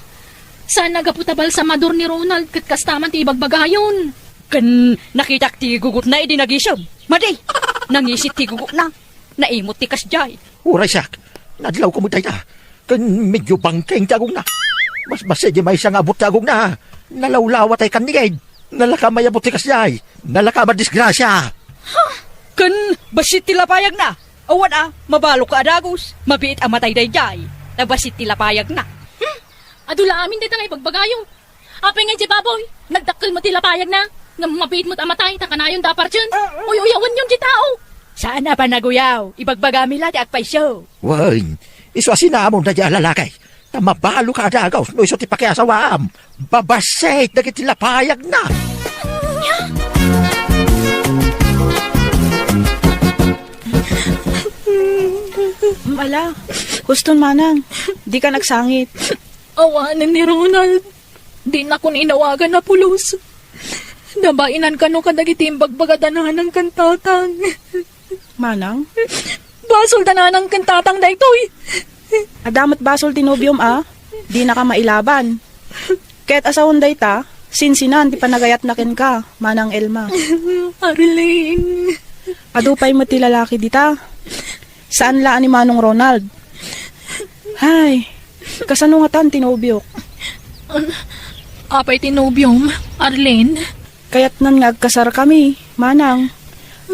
Saan nagaputabal sa mador ni Ronald kat kastaman ti ibagbagayon? Kan nakitak ti gugut na idi nagisom. Madi, nangisit ti gugut na. Naimot ti kasjay. Uray sak. Nadlaw ko mo tayo na. Kan medyo bangkeng tagong na. Mas di may isang abot tagong na. Nalawlawa tayo kanigid. Nalakamay abot ti kasyay. Nalakamad disgrasya. Kan basit ti lapayag na. Awan mabalo ka adagos. Mabiit ang matay dayjay. Nabasit ti lapayag na. Adula amin dito nga ibagbagayon. Apay nga si baboy, nagdakkel mo ti lapayag na. Nga mabit mo't amatay, takanayon dapar dyan. Uy, uyawan yung di tao. Saan na pa naguyaw? Ibagbagami lati at paisyo. Wan. Iswasin na mo na dyan lalakay. Na mabalo ka adagaw. No iso ti pakiasawaam. Babasit na kitilapayag na. Ala, huston manang. Di ka nagsangit. Awanan ni Ronald. Di na kun inawagan na pulos. Nabainan ka no kadagiti bagbagadanahan ng kantatang. Manang? Basol dananang kantatang da ito'y. Adamat basol tinubium Di na ka mailaban. Kahit asawon day ta, sinsinan ti panagayat nakin ka, Manang Elma. Arlene. Adupay mo ti lalaki dita. Saan laan ni Manong Ronald? Hay, kasano nga tan tinubiok? Apay tinubium, Arlene. Kaya't nan nga agkasar kami, Manang.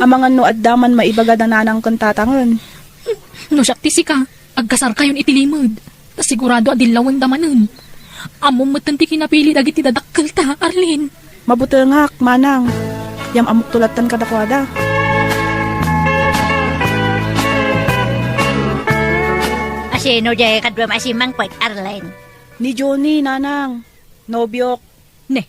Amangan no addaman maibaga na nanang kantatangan. No siyak tisi ka, agkasar kayon itilimod. Sigurado adilawang damanun. Among matanti kinapili dagiti dadakkel ta, Arlene. Mabutengak, Manang. Yam amok tulatan kadakwada. Asino jay kadwam asimang pag Arlene. Ni Johnny, Nanang. Nobyok. Ne,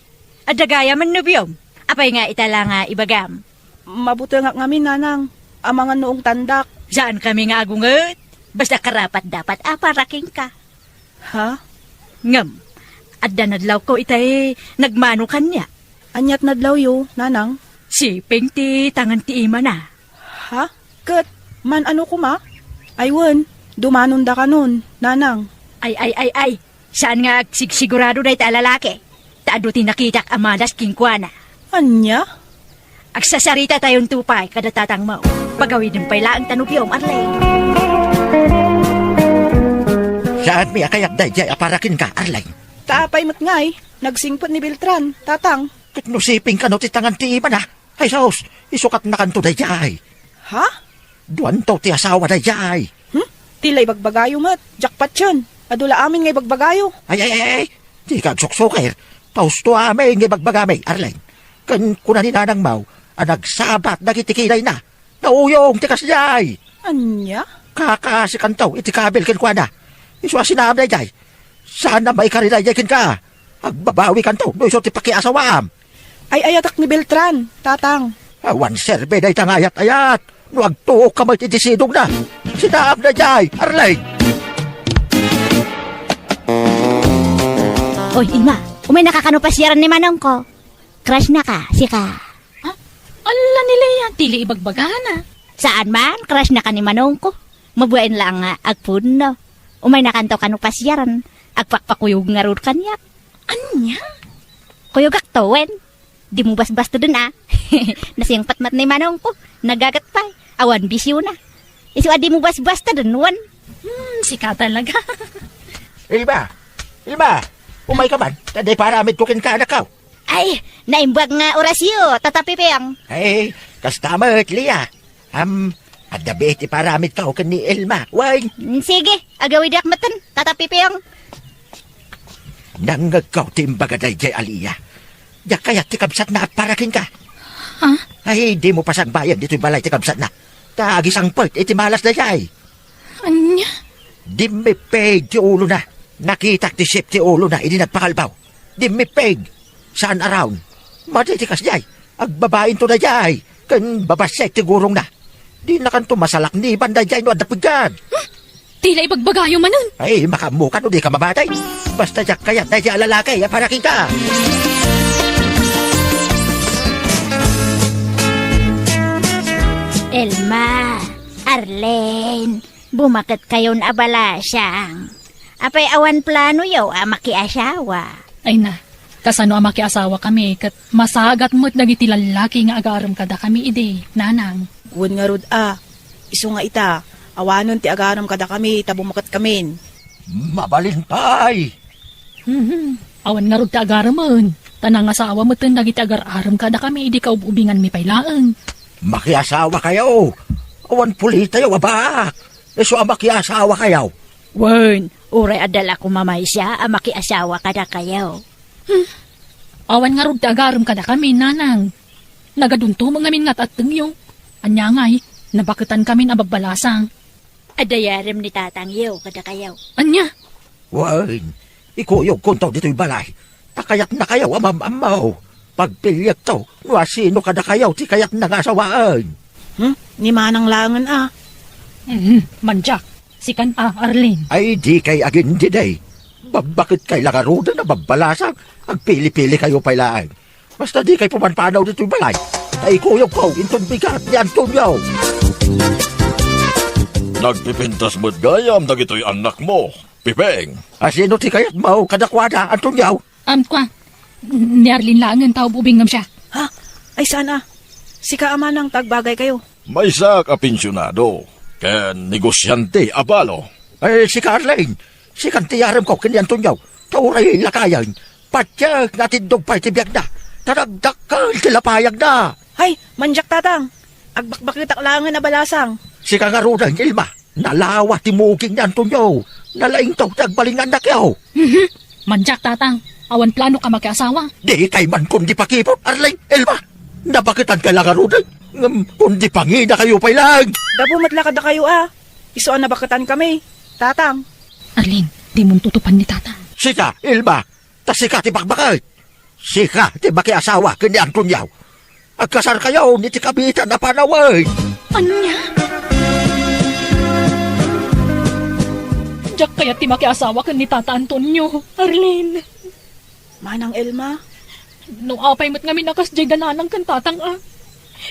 adagaya man nubiyom. Apay nga itala nga ibagam. Mabutengak ngamin, Nanang. Amangan noong tandak. Saan kami nga agungot? Basta karapat dapat aparaking ka. Ha? Ngam, adda nadlaw ko itay nagmano kanya. Anyat nadlaw yo, Nanang. Si Pengti tangan ti ima na. Ha? Kat, man ano ko ma? Aywan, dumanon da ka nun, Nanang. Ay. Saan nga sigurado na ita lalaki? Taado tinakitak amalas kingkwana. Anya? Agsasarita tayong tupay kada tatang mo. Pagawin ng pala ang tanubyom, Arlene. Saan mi akayat dayjay aparakin ka, Arlene? Taapay mat ngay, nagsingpot ni Beltran, tatang. Kitnusiping ka no ti tangan ti iba na. Ay saos, isukat na kanto dayjay. Ha? Duan to ti asawa dayjay. Tilay bagbagayo mat, jackpot yun. Adula amin ngay bagbagayo. Ay. Di ka agsuksukir. Tausto amin ngay bagbagamay, Arlene. Kan kuna ni nanang mau, nagsabat nagitikilay na. Nauyong ti kasyay. Anya? Kakasikantaw, itikabel kin kwa na. Iswasin na amday jay. Sana may karilay kin ka. Agbabawi kantaw, no iso ti pakiasawaam. Ay ayatak ni Beltran, tatang. Awan serbe day tangayat-ayat. Nuag tuo ka may titisidog na. Sinaab na jay, Arlene. Oy, Ima, umay nakakanupas yaran ni Manong ko. Crush na ka, sika. Ala nila yan, tili ibagbagahan na. Saan man, crush na ka ni Manong ko. Mabuhain lang nga, agpuno. Umay nakanto kanupas yaran. Agpakpakuyog nga ron kanyak. Anya? Kuyog aktowen. Di mo bas-bas to dun Nasiyang patmat ni Manong ko. Nagagat pa. Awan bisyo na. Isu di mo bas-bas to dun, wan. Sika talaga. Ilma, umay ka man. Taday paramid ko kinkanak ka. Ay, naimbag nga orasyo, tatapi peyang. Ay, kastamat, Lia. Adabi iti paramid ka kan ni Elma. Way, Sige, agawid akmatan, tatapi peyang. nangagaw timbagaday jay Alia. Ya kaya tikabsat na at parakin ka. Ha? Ay, di mo pasang bayan dito'y balay tikabsat na. Tagis ang part, iti malas na jay. Anya? Di mi peg ti ulo na. Nakita ti sip ti ulo na, hindi nagpakalbaw. Di mi peg. Saan around? Matitikas jay. Agbabain to na jay. Kan babasek ti gurong na. Di na kanto masalak ni banday jay no adapagad. Tila ibagbagayo manon. Ay, makamukan o di ka mamatay. Basta jak kayat na jay alalakay, para kita. Elma, Arlene, bumakit kayon abala siyang. Apay awan plano yaw, makiasawa. Ay na, kasano ang makiasawa kami, kat masagat mo't nagiti lalaki nga agaram kada kami ide, nanang. Wen nga rod iso nga ita, awanon ti agaram kada kami, tabumakat kamin. Mabalin pay. Awan nga rod ti agaramon. Tanang asawa mo tin nagiti agar-aram kada kami, ide kaububingan mi paylaan. Makiasawa kayo. Awan pulita yaw, aba. Eso ang makiasawa kayo. Wen, uray adala ko mamay siya, makiasawa kada kayo. Awan nga rod ti agaram kada kami, nanang. Nagadunto mga min ngat at tengyo. Anya ngay, nabakitan kami na babbalasang. Adayarim ni tatang yaw kada kayo. Anya? Wan, ikuyog kuntaw dito'y balay. Takayat na kayo, amam-amaw. Pagpilyak to, sino kada kayo, ti kayat nangasawaan. Ni manang langan Manjak, sikan Arlene. Ay, di kay agin diday. Bakit kay lagaruda na babbalasang? Ang pili-pili kayo pailaan. Basta di kay pumanpanaw dito'y balay. Ay, kuyog ko, intong bigat ni Antonio. Nagpipintas mo't gayam na gito'y anak mo, Pipeng. Sino ti kayat mo, kadakwada, Antonio? Kwa, ni Arlene langan tao bubingam siya. Ha? Ay sana. Sika ama ng tagbagay kayo. May sak a pensyonado, ken negosyante abalo. Ay, si Carlene, si kantiyaram ko kini Antonio. Tauray lakayan, patyag natindog pa itibiyag na. Taragdakal tilapayag na. Hay, manjak tatang. Agbakbakitak langan na balasang. Si kangarudan, Ilma, nalawa timuging ni Antonio. Nalaing tog tagbalingan na kayo. Manjak tatang, awan plano ka makiasawa. Di kay man kundi pakipot, Arlene, Ilma. Nabakitan ka lang arudan. Kundi pangina kayo pailang. Dabo matlakad na kayo Iso ang nabakatan kami. Tatang. Arlene, di mo tutupan ni tatang. Sika, Ilma, ta sika ti bakbakay. Sika ti makiasawa kini Antonio. Agkasar kayo ni ti kabitan na panaway. Anya? Diyak kaya ti makiasawa ka ni Tata Antonio, Arlene. Manang Elma. No apay mo't ngamin nakas jay dananang kan tatang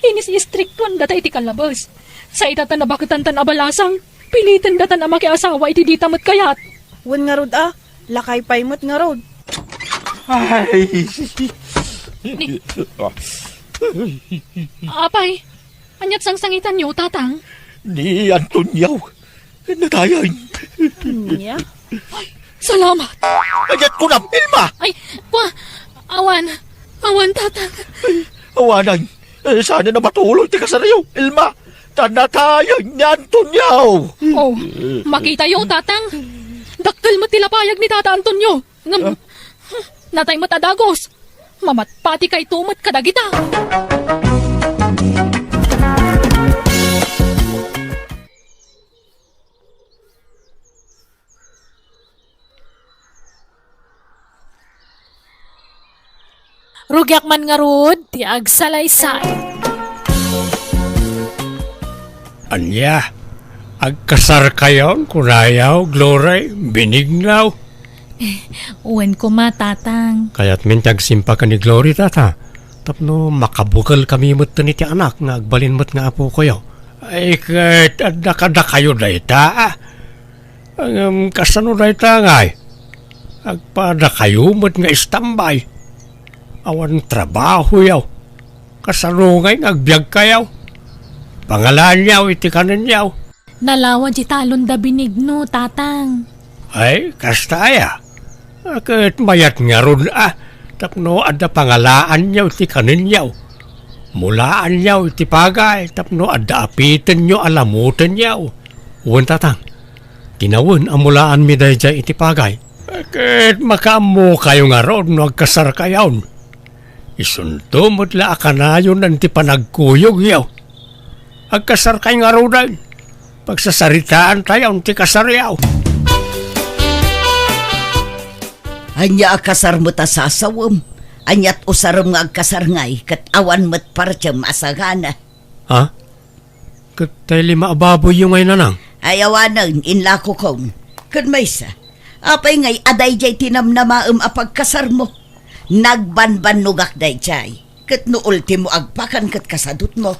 Inis istriktuan data iti kalabas. Sa itata na bakitan tan abalasang, pilitin data na makiasawa iti dita mo't kayat. Wen nga rod lakay paymot nga rod. Ay, Apay, anyat sang-sangitan niyo, tatang. ni Antonio. Natayan. Niya? Salamat. Ayat ko na, Ilma. Ay, awan, tatang. Awanan. Sana na matuloy ti kasarayo, Ilma. Tanatayan ni Antonio. Oh, makita yo, tatang. Dakkel mo tilapayag ni Tata Antonio. Natay matadagos. Mamatpati kay tumat kadagita. Rugyak man nga rod, ti agsalaysay. Anya, agkasar kayon, kunayaw, glory, binignaw. Uwan ko ma, tatang. Kaya't mintag simpa ka ni Glory, tata. Tapno makabukal kami mo't ni ti anak nga agbalin mo't nga apo ko yaw. Ay, kahit adakada kayo na ita. Ang kasano na ita ngay. Agpada kayo mo't nga istambay. Awan trabaho yaw. Kasano ngay agbyag kayaw. Pangalan yaw, iti kanan yaw. Nalawa di talon da binigno, tatang. Ay, kastaya. Kahit mayat nga ron tapno ada pangalaan yaw iti kanin yaw. Mulaan yaw iti pagay, tapno ada apitan yaw alamutan yaw. Uwan tatang, tinawan ang mulaan mi dahi dyan iti pagay. Kahit makamu kayo nga ron no agkasar kayaw. Isunto mo't la akanayon ang ti panagkuyog yaw. Agkasar kayo nga ron pagsasaritaan tayo ang ti kasar yaw. Anya akasar mo ta sasawam. Anyat usaram nga agkasar ngay, kat awan mo't partyam asagana. Ha? Katay lima ababoy yung ngay nanang? Ay awanang, inlako kong. Kat may sa, apay ngay aday jay tinamnamaam apagkasar mo. Nagbanbanugak day jay, kat no ultimo agpakan kat kasadut mo.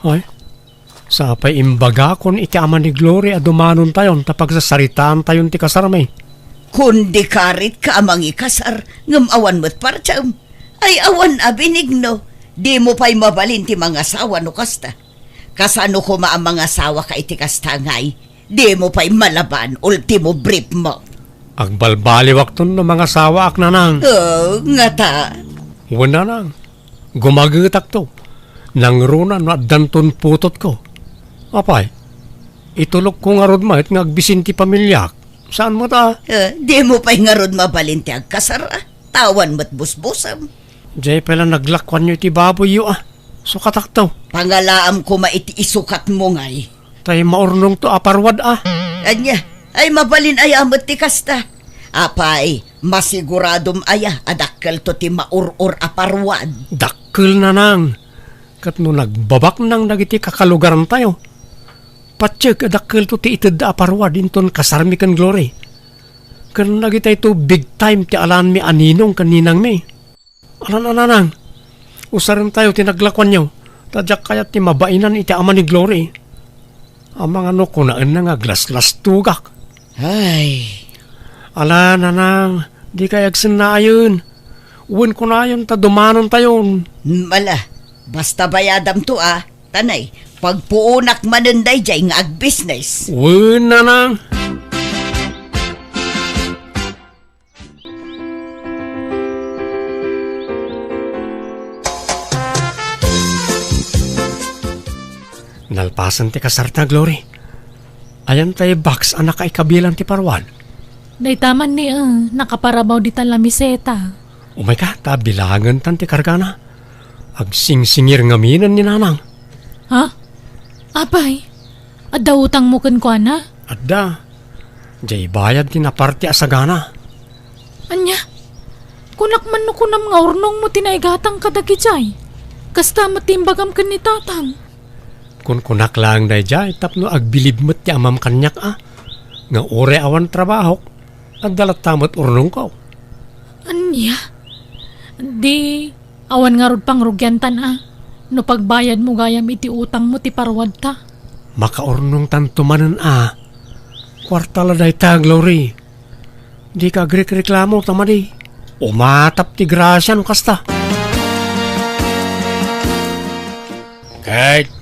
Ay, sapay imbaga kon iti ama ni Glory adumanon tayon tapag sasaritaan tayon ti kasar may. Kundi karit ka amang ikasar, ngam awan mo't partyam. Ay awan abinigno, di mo pa'y mabalin ti mga asawa no kasta. Kasano ko ang mga asawa ka iti kasta ngay, di mo pa'y malaban, ultimo brief mo. Agbalbaliwak ton no mga sawa ak nanang. Oh, nga ta. Wala nang, gumagitak to. Nang runa no danton putot ko. Apay, itulog ko nga rod mahit nga agbisin ti pamilyak. Saan mo ta? Di mo pa'y nga rod mabalin ti agkasar tawan mo't busbusam. Jay pala naglakwan nyo iti baboy yu Sukatak to. Pangalaam ko maiti isukat mo ngay. Tay maurnong to aparwad Anya, ay mabalin ay amot ti kasta. Apay, masiguradom aya adakkel to ti maurur aparwad. Dakkel na nang. Kat no nagbabak nang nagiti kakalugaran tayo. Patsik adakkel to ti ited aparwad inton kasarmi kan Glory. Kan nagitay to big time ti alan mi aninong kaninang mi. Alan. Usaran tayo tinaglakwan nyo. Tadyak kayat ti mabainan iti ama ni Glory. Ang mga no kunaan na nga glas-glas tugak. Ay. Ala nanang, di kayag sinayon. Uwan ko na yun, tadumanon tayon. Mala, basta bayadam to Tanay, pagpuunak manunday jay nga ag-business. Uwan nanang. Nalpasan ti kasarta, Glory. Ayan tayo box anak ay kabilang ti parwan. Daitaman ni nakaparabaw di tan lamiseta. Umay ka, bilangan tan ti kargana. Agsing-singir ngaminan ni nanang. Ha? Apay, adda utang mo kan ko na? Adda, jay bayad ti naparti asagana. Anya, kunak man no kunam nga urnong mo tinaigatang kadagi jay. Kasta matimbagam kan ni tatang. Kun kunak lang day jay, tapno agbilib mo't ti amam kanyak Nga ore awan trabaho, agdalat tamot urnong ko. Anya? Di, awan nga rod pang rugyantan No pagbayad mo gayam iti utang mo ti parwad ta. Makaurnong tantumanan Kwartala day ta, Glory. Di ka agrik-reklamo tamadi. Umatap ti grasya no kasta. Kahit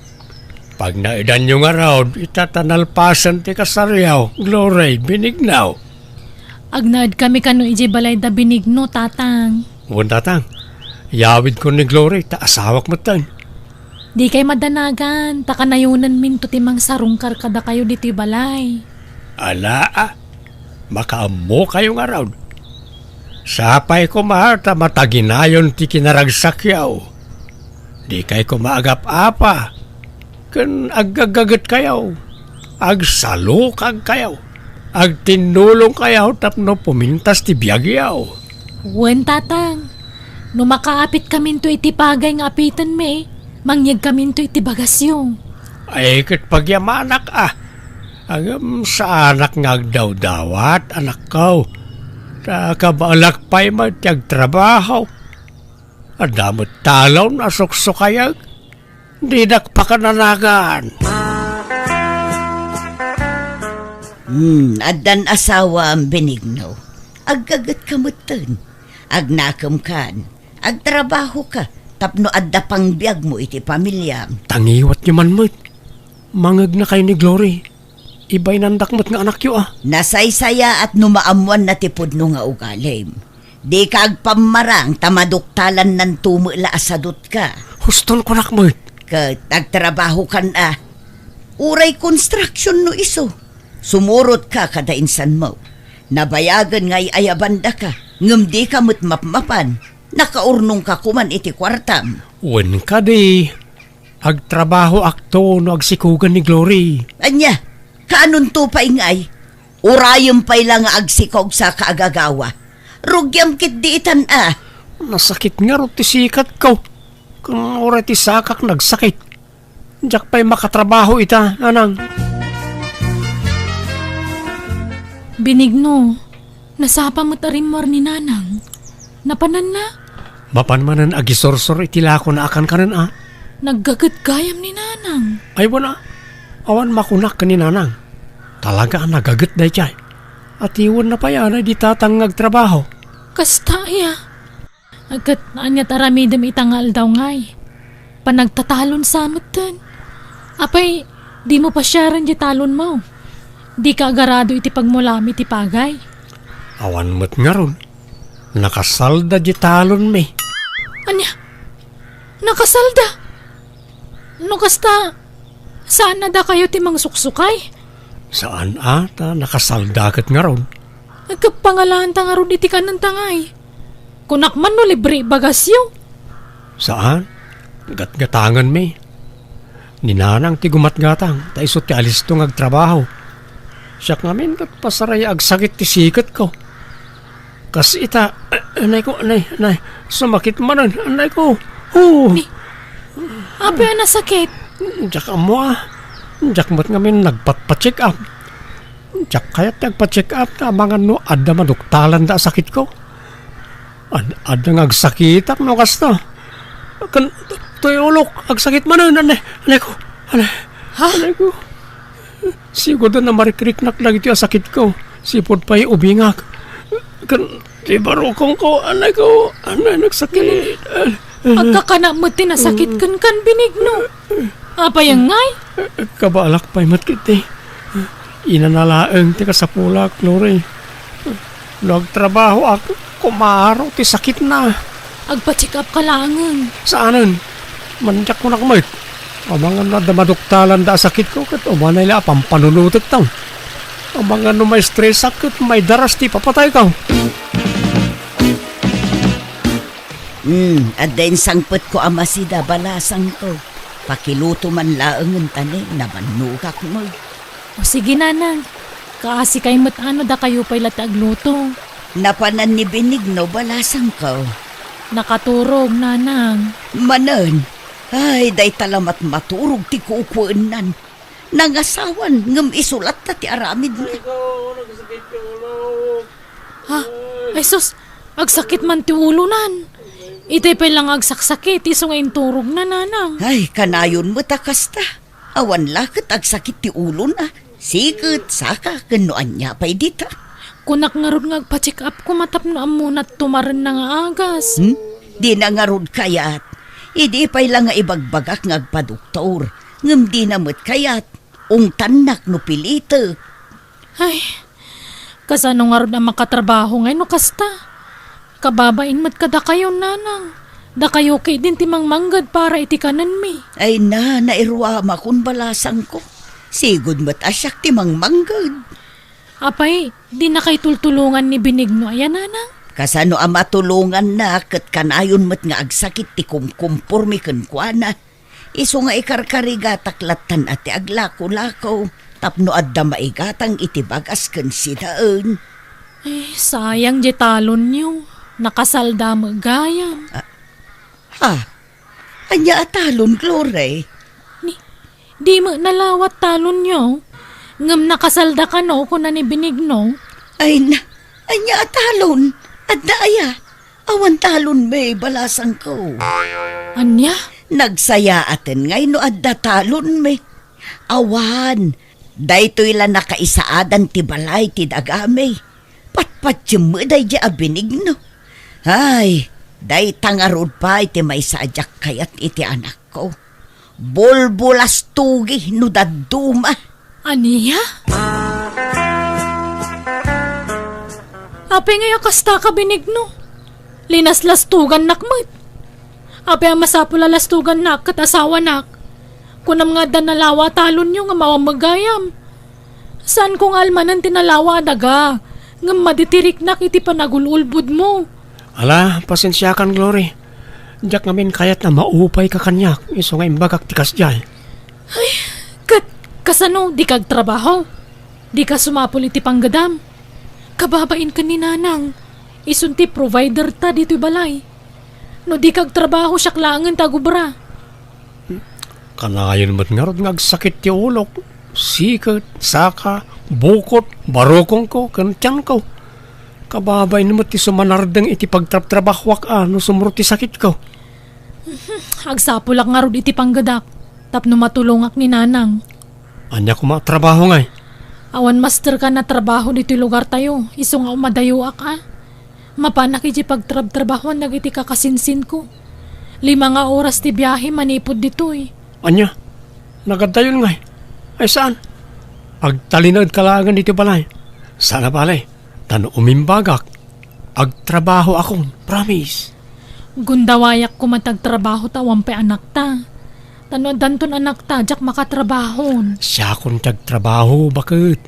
pag naidan nyo nga raw, itatanalpasan ti kasaryaw, Glory, binignaw. Agnaad kami kano iji balay da binigno, tatang. Uwan tatang, yawid ko ni Glory, asawak mo tan. Di kay madanagan, takanayunan minto timang sarungkar kada kayo dito balay. Ala makaamo kayo nga raw. Sapay ko maharta mataginayon ti kinaragsakyaw. Di kay ko maagap apa. Kan agagagat kayaw, agsalukag kayaw, agtinulong kayaw tapno pumintas ti biyagyaw. Wen tatang, no makaapit kamin to iti pagay nga apitan me, mangyag kamin to iti bagasyo. Ay, kat pagyamanak Agam sa anak nga agdaw-dawat, anak ko. Ta kabalak pa'y magtagtrabaho. Adamot talaw na suksukayag. Di nakpakananagan. Adan asawa ang Benigno. Aggagat kamutan. Agnakam kan. Agtrabaho ka. Tapno adda pang biyag mo iti pamilya. Tangiwat nyo man mo't. Mangag na kayo ni Glory. Iba'y nandakmat nga anak yo Nasaysaya at numaamuan na tipod no nga ugalim. Di ka agpamarang tamaduktalan ng tumula asadot ka. Huston ko nakmat. Kat agtrabaho kan Uray construction no iso. Sumurot ka kada insan mo. Nabayagan nga'y ayabanda ka. Ngam di ka mapmapan. Nakaurnong ka kuman iti kwartam. Wen ka di. Agtrabaho akto no agsikugan ni Glory. Anya, kaanon to pa ingay? Urayom pa'y lang agsikog sa kaagagawa. Rugyam kit diitan Nasakit nga ro ti sikat ko. Kung oray ti sakak nagsakit. Diyak pa'y makatrabaho ita, anang. Benigno, nasapa mo't arimor ni Nanang. Napanan na? Mapanmanan agisorsor itilako na akan kanan Naggagat gayam ni Nanang. Ay wala. Awan makunak ka ni Nanang. Talaga nagagat na chay. At iwan na pa yan ay di tatangag trabaho. Kastaya. Agkat naanyat aramidam itangal daw ngay. Panagtatalon sa amatan. Apay, di mo pa siyaran di talon mo. Di ka agarado iti pagmulami ti pagay. Awan mo't nga ron. Nakasalda di talon me. Anya? Nakasalda? No kasta, saan na da kayo timang suksukay? Saan ata nakasaldagat nga ron? Nagkapangalaan ta nga ron iti ka ng tangay. Kunak man no libre bagasyo. Saan? Gatgatangan me. Ninanang ti gumatgatang, ta isot ti alis to ngagtrabaho. Siyak ngamin kat pasaraya agsakit ti sikat ko. Kas ita, anay ko, anay, sumakit manan, anay ko. Ape na sakit. Diyak mo Diyak mo't ngamin nagpatpa-check up. Diyak kaya't nagpa-check up na mga no, adda maduktalan da sakit ko. Adda ngagsakitak no kasta. Tuyulok, agsakit manan, anay ko. Anay ko. Siguro na marikriknak lang ito yung sakit ko. Sipod pa'y ubingak. Di barukong ko, anay ko. Anay, nagsakit. Agkakana mo tinasakit kan Benigno. Apa yung ngay? Kabalak pa'y matkiti. Inanalaang ti kasapulak, Glory. Nagtrabaho ako, kumaraw ti sakit na. Agpa-check up ka langan. Saanan? Manjak mo na kumait. Amangan na damaduktalan da sakit ko kat umanay la pampanunutot tang. Amangan no may stress sakit, may daras ti papatay ka. At din sangpet ko amasida balasang ko. Pakiluto man laangan tani, namanukak mo. O sige Nanang, kaasi kay matano da kayo pa'y latagluto. Napanan ni Benigno balasang ko. Nakaturog Nanang. Manan, ay day talamat maturog ti kukuenan. Nangasawan, ngam isulat na ti aramid mo. Ha? Ay sus, agsakit man ti ulunan. Itay pa lang agsaksakit, iso ngayon turog na Nanang. Ay, kanayon mo takasta. Awan lakit agsakit ti ulo na. Sikit, saka, kanoan niya pa'y dita. Kunak nga ron nga agpa-check up ko matapno amunat tumaran na nga agas. Di na nga ron kayat. Idi pa'y lang nga ibagbagak nga agpaduktor. Ngam di na mo't kayat. Ungtanak no pilito. Ay, kasano nga ron ang makatrabaho ngayon no kasta. Kababain mat kada kayo Nanang. Da kayo kay din timang manggad para itikanan mi. Ay na, nairwama kun balasang ko. Sigod mat asyak timang manggad. Apay, di na kay tultulungan ni Benigno ayan Nanang. Kasano ang matulungan na kat kanayon mat nga agsakit ti kumkumpurmi kenkwana. Iso nga ikarkariga taklatan at ti aglako-lako. Tapno adda maigatang itibagas ken sidaan. Eh, sayang di talon niyo. Nakasalda mo gayam. Ha? Anya atalon, Glory? Di mo nalawat talon nyo. Ngam nakasalda ka no kung nanibinig no. Ay na, anya talon. At daya, awan talon may balasang ko. Anya? Nagsaya atin ngay no adda talon may. Awan, daytoy la nakaisaadan ti balay ti dagame. Patpatsyo mo day di abinig no. Ay, day tangarod pa iti may sadyak kayat iti anak ko. Bulbulas tugi no daduma. Aniya? Ape nga kasta ka binig no. Linas-lastugan nakmat. Ape ang masapula lastugan nak kat asawa nak. Kunam nga danalawa talon nyo nga mawang magayam. Saan kong almanan tinalawa daga? Nga maditirik nak iti panagululbud mo. Ala, pasensya kan, Glory. Diyak ngamin kayat na maupay ka kanyak. Iso nga imbagak tikas dyan. Kasano, di kag trabaho? Di ka sumapul iti panggadam? Kababain ka ni nanang. Isunti provider ta dito'y balay. No di kag trabaho siya klangan ta gubra. Kanayon mo't nga rod ngagsakit ti ulok. Sikat, saka, bukot, barokong ko, kantyan ko. Kababain mo't ti sumanardang iti pagtrabahwak no sumuro ti sakit ko. Agsapulak nga rod iti panggadak. Tapno matulongak ni nanang. Anya ko trabaho ngay. Awan master ka na trabaho dito'y lugar tayo. Iso nga umadayuak Mapanak iti pagtrabahuan nagiti kakasinsin ko. 5 nga oras ti biyahe manipod dito'y. Anya, nagadayon ngay. Ay saan? Agtalinad kalagan dito balay. Sana balay, tano umimbagak. Agtrabaho akong, promise. Gundawayak ko matagtrabaho tawang pe anak ta. Tano danton anak ta, jak makatrabahon. Siya akong tagtrabaho, bakit?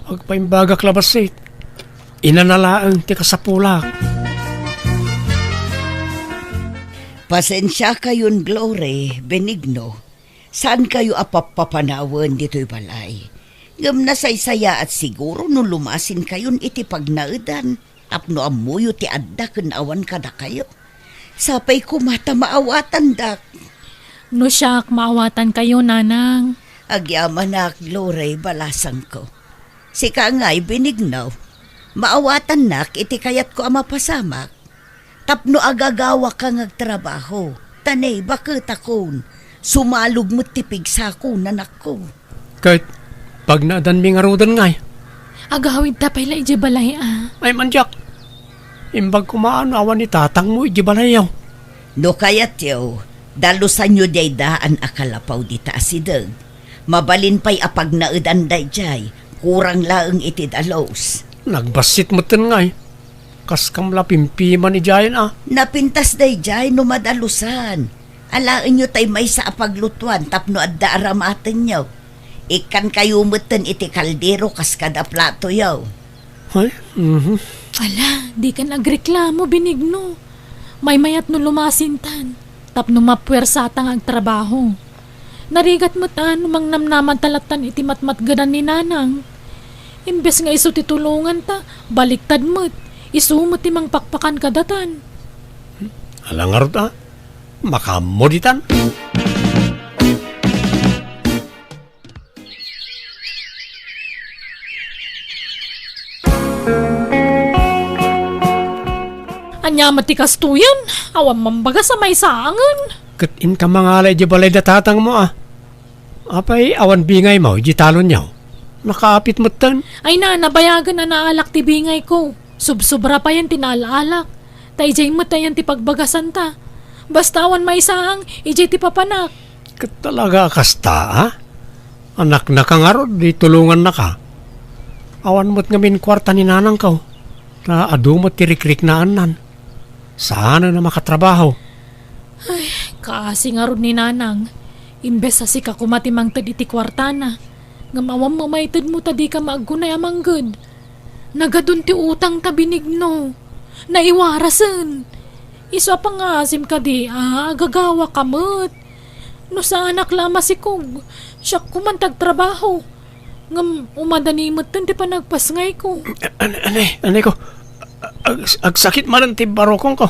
Agpaimbagak labasit. Inanalaang ti kasapulak. Pasensya kayon, Glory, Benigno. Saan kayo apapapanawan dito'y balay? Ngam nasaysaya at siguro no lumasin kayon iti pagnaudan. Tapno amuyo ti adda awan kada kayo. Sapay kumata maawatan dak. No siyak, maawatan kayo, nanang. Agyaman na, Glory, balasang ko. Sika nga'y Benigno. Maawatan nak, iti kayat ko ama pasamak. Tapno agagawa ka ngagtrabaho. Tanay, bakit akon? Sumalog mo tipig sa ako, nanak ko. Kahit pag naadan mi nga rodan ngay. Agawid ta pala iji balay Ay manjak. Imbag kumaan awan ni tatang mo iji balay yaw. No kayat yaw, dalusan nyo day daan akalapaw di taasideg. Mabalin pa'y apag naadan day jay, kurang laeng iti dalos. Nagbasit mo tin ngay. Kas kamla pimpiman ni Jayan Napintas day jay no madalusan. Alaan nyo tay may sa apaglutuan tapno adda aramaten nyo. Ikan kayo mutan iti kaldero kas kada plato yaw. Ay, Ala, di ka nagreklamo, Benigno. May mayat no lumasintan. Tapno mapuwersatang ang trabaho. Narigat mo tan, mang namnaman talatan iti matmatgadan ni nanang. Imbes nga iso titulungan ta, baliktad mo't. Isumot timang pakpakan kadatan. alangar ta. Makamoditan. Anya matikas tuyan, awan mambaga sa may saangan. Katin ka mangalay di balay datatang mo Apay awan bingay mo, di talon niyaw. Nakaapit mo tan. Ay na, nabayagan na naalak ti bingay ko. Subsobra pa yan tinaalaalak. Taijay mo tayan ti pagbagasan ta. Basta awan may saang, ijay ti papanak. Talaga kasta Anak na kangarod, di tulungan na ka. Awan mo't ngamin kwarta ni nanang ka. Na adu mo't tirikrik na anan. Sana na makatrabaho. Ay, kasi nga ron ni nanang. Imbes sa sika kumatimang tad iti kwarta na. Ngamawang mamaitid mo tadi ka maagunay amang good. Nagadun ti utang ta Benigno. Naiwarasan. Iso pang asim ka di agagawa kamot. No sa anak lama si Kog. Siya kumantag trabaho. Ngam umadanimot tan ti panagpasngay ko. Anay ko. Agsakit man ti barokong ko.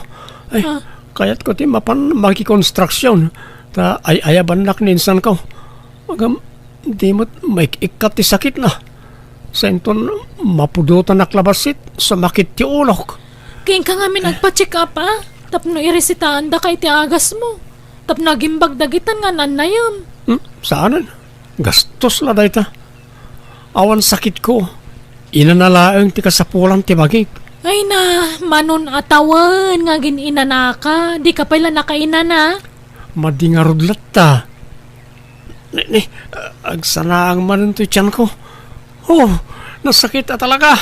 Ay, kayat ko ti mapan makikonstruksyon. Ta ay ayaban nak ninsan ko. Agam, di mo't may ikat ti sakit na. Senton, mapudutan na klabasit, sumakit ti ulok. Kain ka nga nagpa-check up tapno iresitahan da kay ti agas mo. Tapno agimbag dagitan nga nanayam. Saanan? Gastos la dayta. Awan sakit ko. Inanalaang ti kasapulan ti bagik. Ay na, manon atawan nga gininanaka. Di ka pala nakaina na. Madingarudlat ta. Agsanaang manin to tiyan ko. Oh, nasakit na talaga.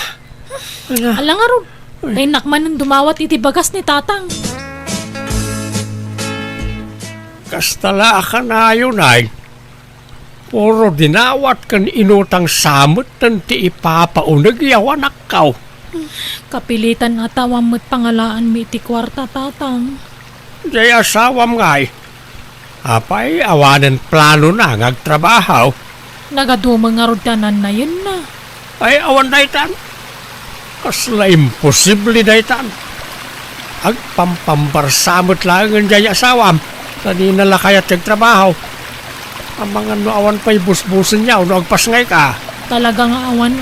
Alang nga ron. Ay nakmanon dumawat iti bagas ni tatang. Kastala ka na yun ay. Puro dinawat kan inutang samot tan ti ipapaunag yawan akaw. Kapilitan atawam mo't pangalaan mi iti kwarta tatang. Jay asawam ngay. Apay awanan plano na ngagtrabaho. Nagadumang nga rodanan na yun na. Ay awan daytan. Kasla imposible daytan. Agpampambarsamot lang ang jay asawam. Tani nalakayat nagtrabaho. Ang mga awan pa'y busbusin niya no agpasngay ka. Talaga nga awan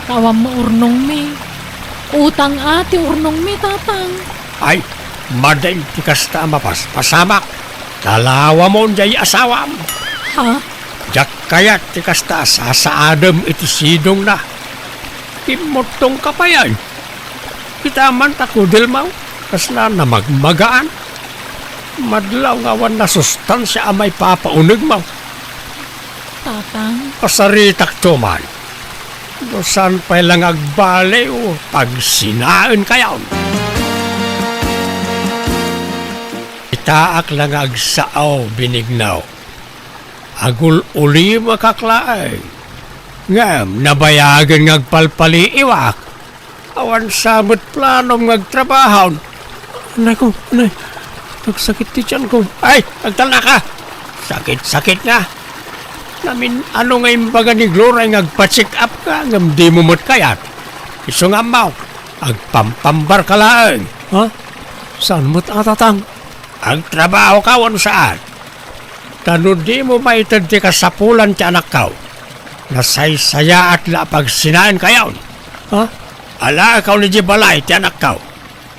Kawam mo urnong mi. Utang ti urnong mi tatang. Ay, maday ti kasta mapas. Pasamak. Dalawa mo jay asawam. Ha? Jak kayat ti kasta sasaadam iti sidong na. Imotong ka pa yan. Kita man takudil mo. Kasla na magmagaan. Madlaw nga wan na sustansya amay papaunig mo. Tatang? Pasaritak to man. Dosan pa lang agbale o pagsinaan kayaw. Itaak lang agsaaw binignaw. Agul uli makaklaay. Ngam, nabayagan ngagpalpali iwak. Awan samot planom ngagtrabahaw. Naku, nagsakit ti tiyan ko. Ay, nagtala ka. Sakit-sakit nga. Namin, ano nga yung baga ni Gloria ngagpa-check up ka, ngam di mo mo't kayat. Iso nga mau, agpampambar ka lang. Ha? Saan mo't atatang? Ang trabaho ka, ano saan? Tano di mo maitad di kasapulan ti anak ka. Nasaysaya at lapag sinaan kayaw. Ha? Ala ikaw ni Jibalay ti anak ka.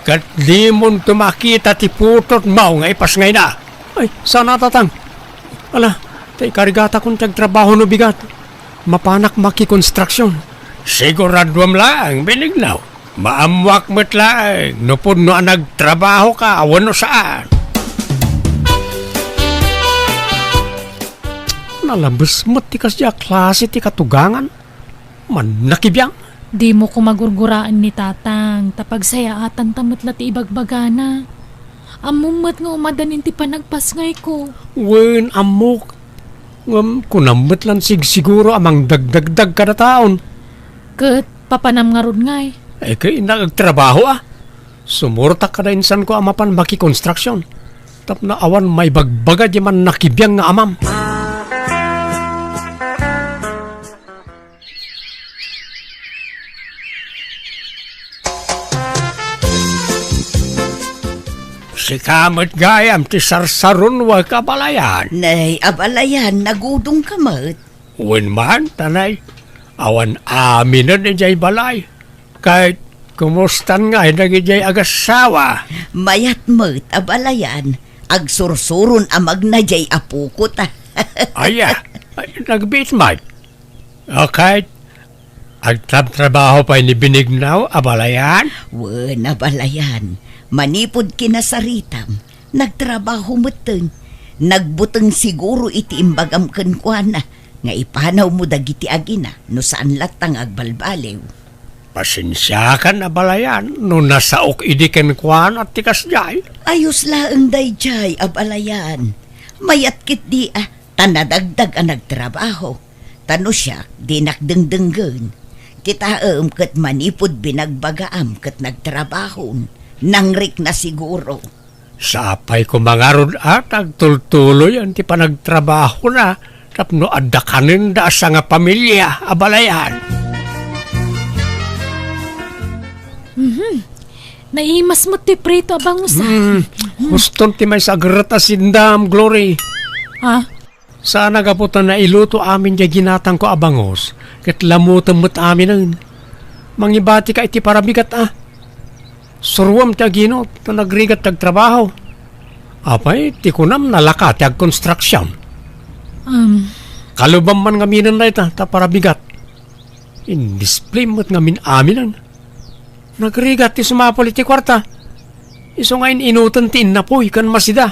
Kat di mo tumakita ti putot mau nga ipas ngay na. Ay, saan atatang? Ala, tay karigata kong tagtrabaho no bigat. Mapanak maki-construction. Siguradwam lang, binignaw. Maamwak mo't lang. Nupod no nagtrabaho ka, awan no saan. Nalabas mo't ti kasya klase ti katugangan. Man nakibiyang. Di mo ko magurguraan ni tatang. Tapagsayaatan tamot lati ibagbagana. Amumot nga umadanin ti panagpasngay ko. Wen amok. Kunamot lang siguro amang dagdagdag kada taon. Kat, papanam nga ron ngay. Eh kay nagtrabaho Sumurta ka na insan ko amapan maki-construction. Tap na awan may bagbaga di man nakibiyang nga amam. Si kamot gayam ti sarsaron wa kabalayan. Nay, abalayan, nagudong kamot. Wen man, tanay. Awan amin na ni jay balay. Kahit kumustan nga, nagijay agasawa. Mayat mo't abalayan, agsursurun amag na jay apukot Aya, nagbit man. Okay. Agtrabaho pa ni Binignaw, abalayan? Wen, abalayan. Manipod kinasaritam, nagtrabaho mo'ten. Nagbuteng siguro iti imbagam kenkwana, nga ipanaw mo dagiti agina, no saan latang agbalbalew. Pasensya ka na balayan, no nasaok idiken kwan at tikas jay. Ayos laeng dayjay, abalayan. Mayat kit di tanadagdag ang nagtrabaho. Tano siya, di nakdengdenggen. Kita ket manipod binagbagaam ket nagtrabahon. Nangrik na siguro. Sapay ko mangarod agtultuloy ang ti panagtrabaho na tapno adakanin da sa nga pamilya, abalayan. Naimas mo ti prito abang usa. Guston ti may sagrata sindam, Glory. Ha? Sana gaputan na iluto amin di ginatang ko abangos, ket lamutan mo't amin nun. Mangibati ka iti parabigat Surwam ti aginot na nagrigat tag trabaho. Apay, ti kunam nalaka ti ag construction. Kalubam man nga minan na ita, ta parabigat. In-display mo't nga min aminan. Nagrigat ti sumapol iti kwarta. Iso ngayon inutan ti inapoy kan masida.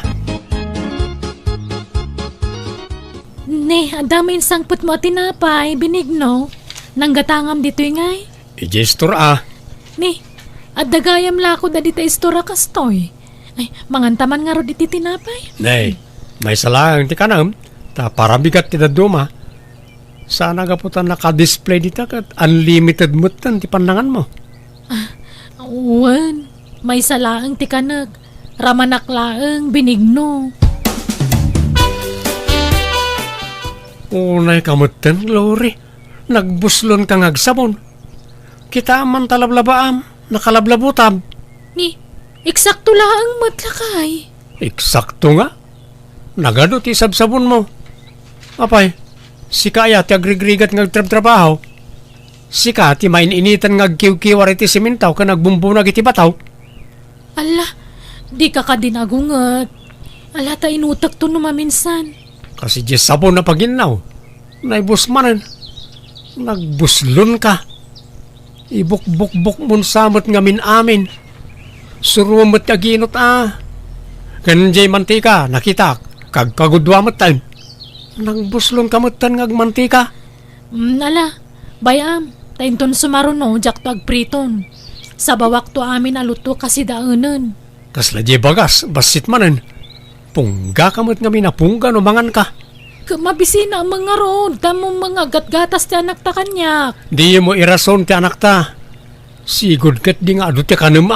Ne, adamay sangput mo tinapay, binigno. Nanggatangam dito ngay. Ijestor Ne, at dagayam lako da dita istora kastoy. Ay, mangantaman nga ro diti tinapay. Nay, may salang ti kanam, ta parabigat ti daduma. Sana gaputan naka-display dita kat unlimited mutan ti pandangan mo. Uwan, may salaang ti kanag. Ramanaklaang binigno. Unay kamutan, Glory. Nagbuslon kang agsabon. Kita man talablabaam, nakalablabutab. Ni, eksakto laang matlakay. Eksakto nga. Nagano ti sabsabon mo. Apay, si kaya ti agrigrigat ngagtrab-trabaho. Si ka ti maininitan ngagkiw-kiwar iti simintaw ka nagbumbunag iti bataw. Ala, di ka kadinagungat. Ala ta inutak to numaminsan. Kasi di sabon na paginaw. Naibusmanan. Nagbuslon ka. Ibuk-buk-buk mun samot nga min amin. Surumot aginot Kanjay mantika, nakita. Kagkagudwa matan. Nagbuslon kamutan ngagmantika. Ala, bayam. Tainton sumaruno, jak to agpriton. Sa bawak to amin aluto kasi daanan. Kasla di bagas, basit manan. Pungga kamot nga minapungga no mangan ka. Mabisina ang mga road, tamong mga gatgatas ti anak ta kanyak. Di mo irason ti anak ta. Sigod kat di nga adu ti kanam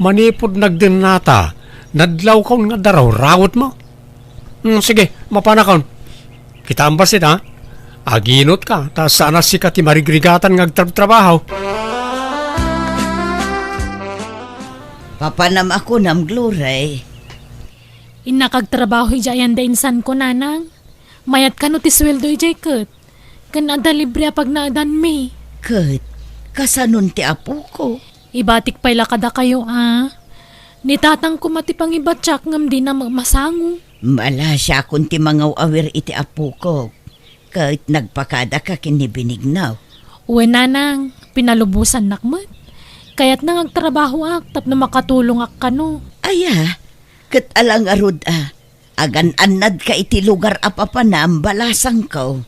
Manipod nagdenata, nadlaw kaun nga daraw, rawot mo. Sige, mapanakon. Kita ang basit Aginot ka, ta sana si ka ti marigrigatan ngagtrabaho. Papanam ako nam Glory. Inakagtrabaho ijayan da insan ko nanang. Mayat ka no ti sweldo ijay kat. Kanada libre apag naadan me. Kat, kasanon ti apo ko. Ibatik pa'y lakada kayo Nitatang ko matipang ibatsak ngam di na masango. Mala siya kung ti mangaw awir iti apo ko. Kat nagpakada ka kinibinignaw. Uwe nanang, pinalubusan nakmat. Kaya't nang agtrabaho tapno makatulong kano. Aya, kat alang arud agan-anad ka iti lugar apapanam balasang ko.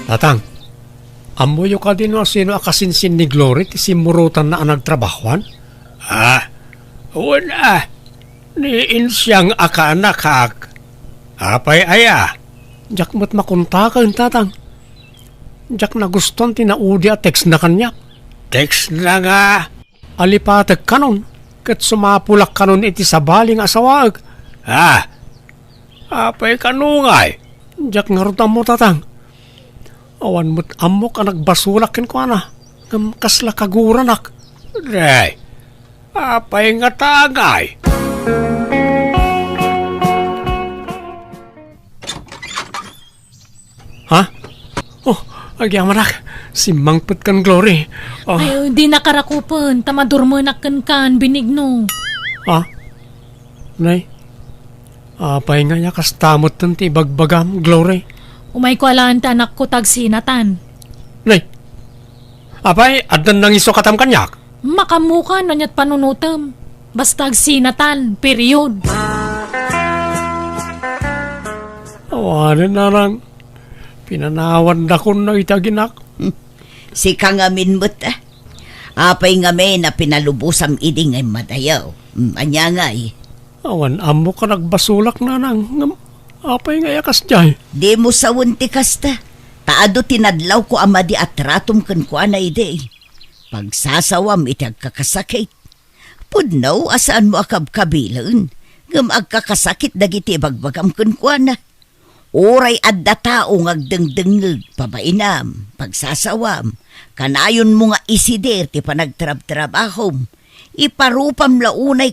Tatang, amoyo ka din sino akasinsin ni Glory ti simurutan na nagtrabahuan? Wala. Niin siyang akaanakak. Apay aya. Jak mo't makuntakan, tatang. Jak na guston tinaudi at text na kanya. Text na nga. Alipatag kanon. Kat sumapulak kanon iti sabaling asawag. Apay kanungay. Jak nga rutam mo, tatang. Awan mo't amok ang nagbasulakin ko kasla kaguranak. Day. Apay nga tagay. Agyaman si mangpet kan Glory. Ay, di nakarakupan. Tamadurmanak kan binigno. Nay, apay nga niya kastamot ti bagbagam, Glory. Umay ko alaan ta anak ko tagsinatan. Nay, apay, adan nang iso katam kanyak. Makamuka na niya't panunutam. Basta agsinatan, period. Awanan na lang. Pinanawan na ko na itaginak. Si kangamin mo't apay nga may na pinalubusam iding ay madayaw. Anya nga Awan amo ka nagbasulak na nang. Apay nga yakas jay. Di mo sawunti kasta. Taado tinadlaw ko amadi at ratom kan ko na ide. Pagsasawam itag kakasakit. Pudnaw asaan mo akab kabilan. Ngam agkakasakit dagiti bagbagam kan ko na. Oray adda tao ngagdengdengeg, pabainam, pagsasawam, kanayon mo nga isider ti panagtrab-trabahom, iparupam launay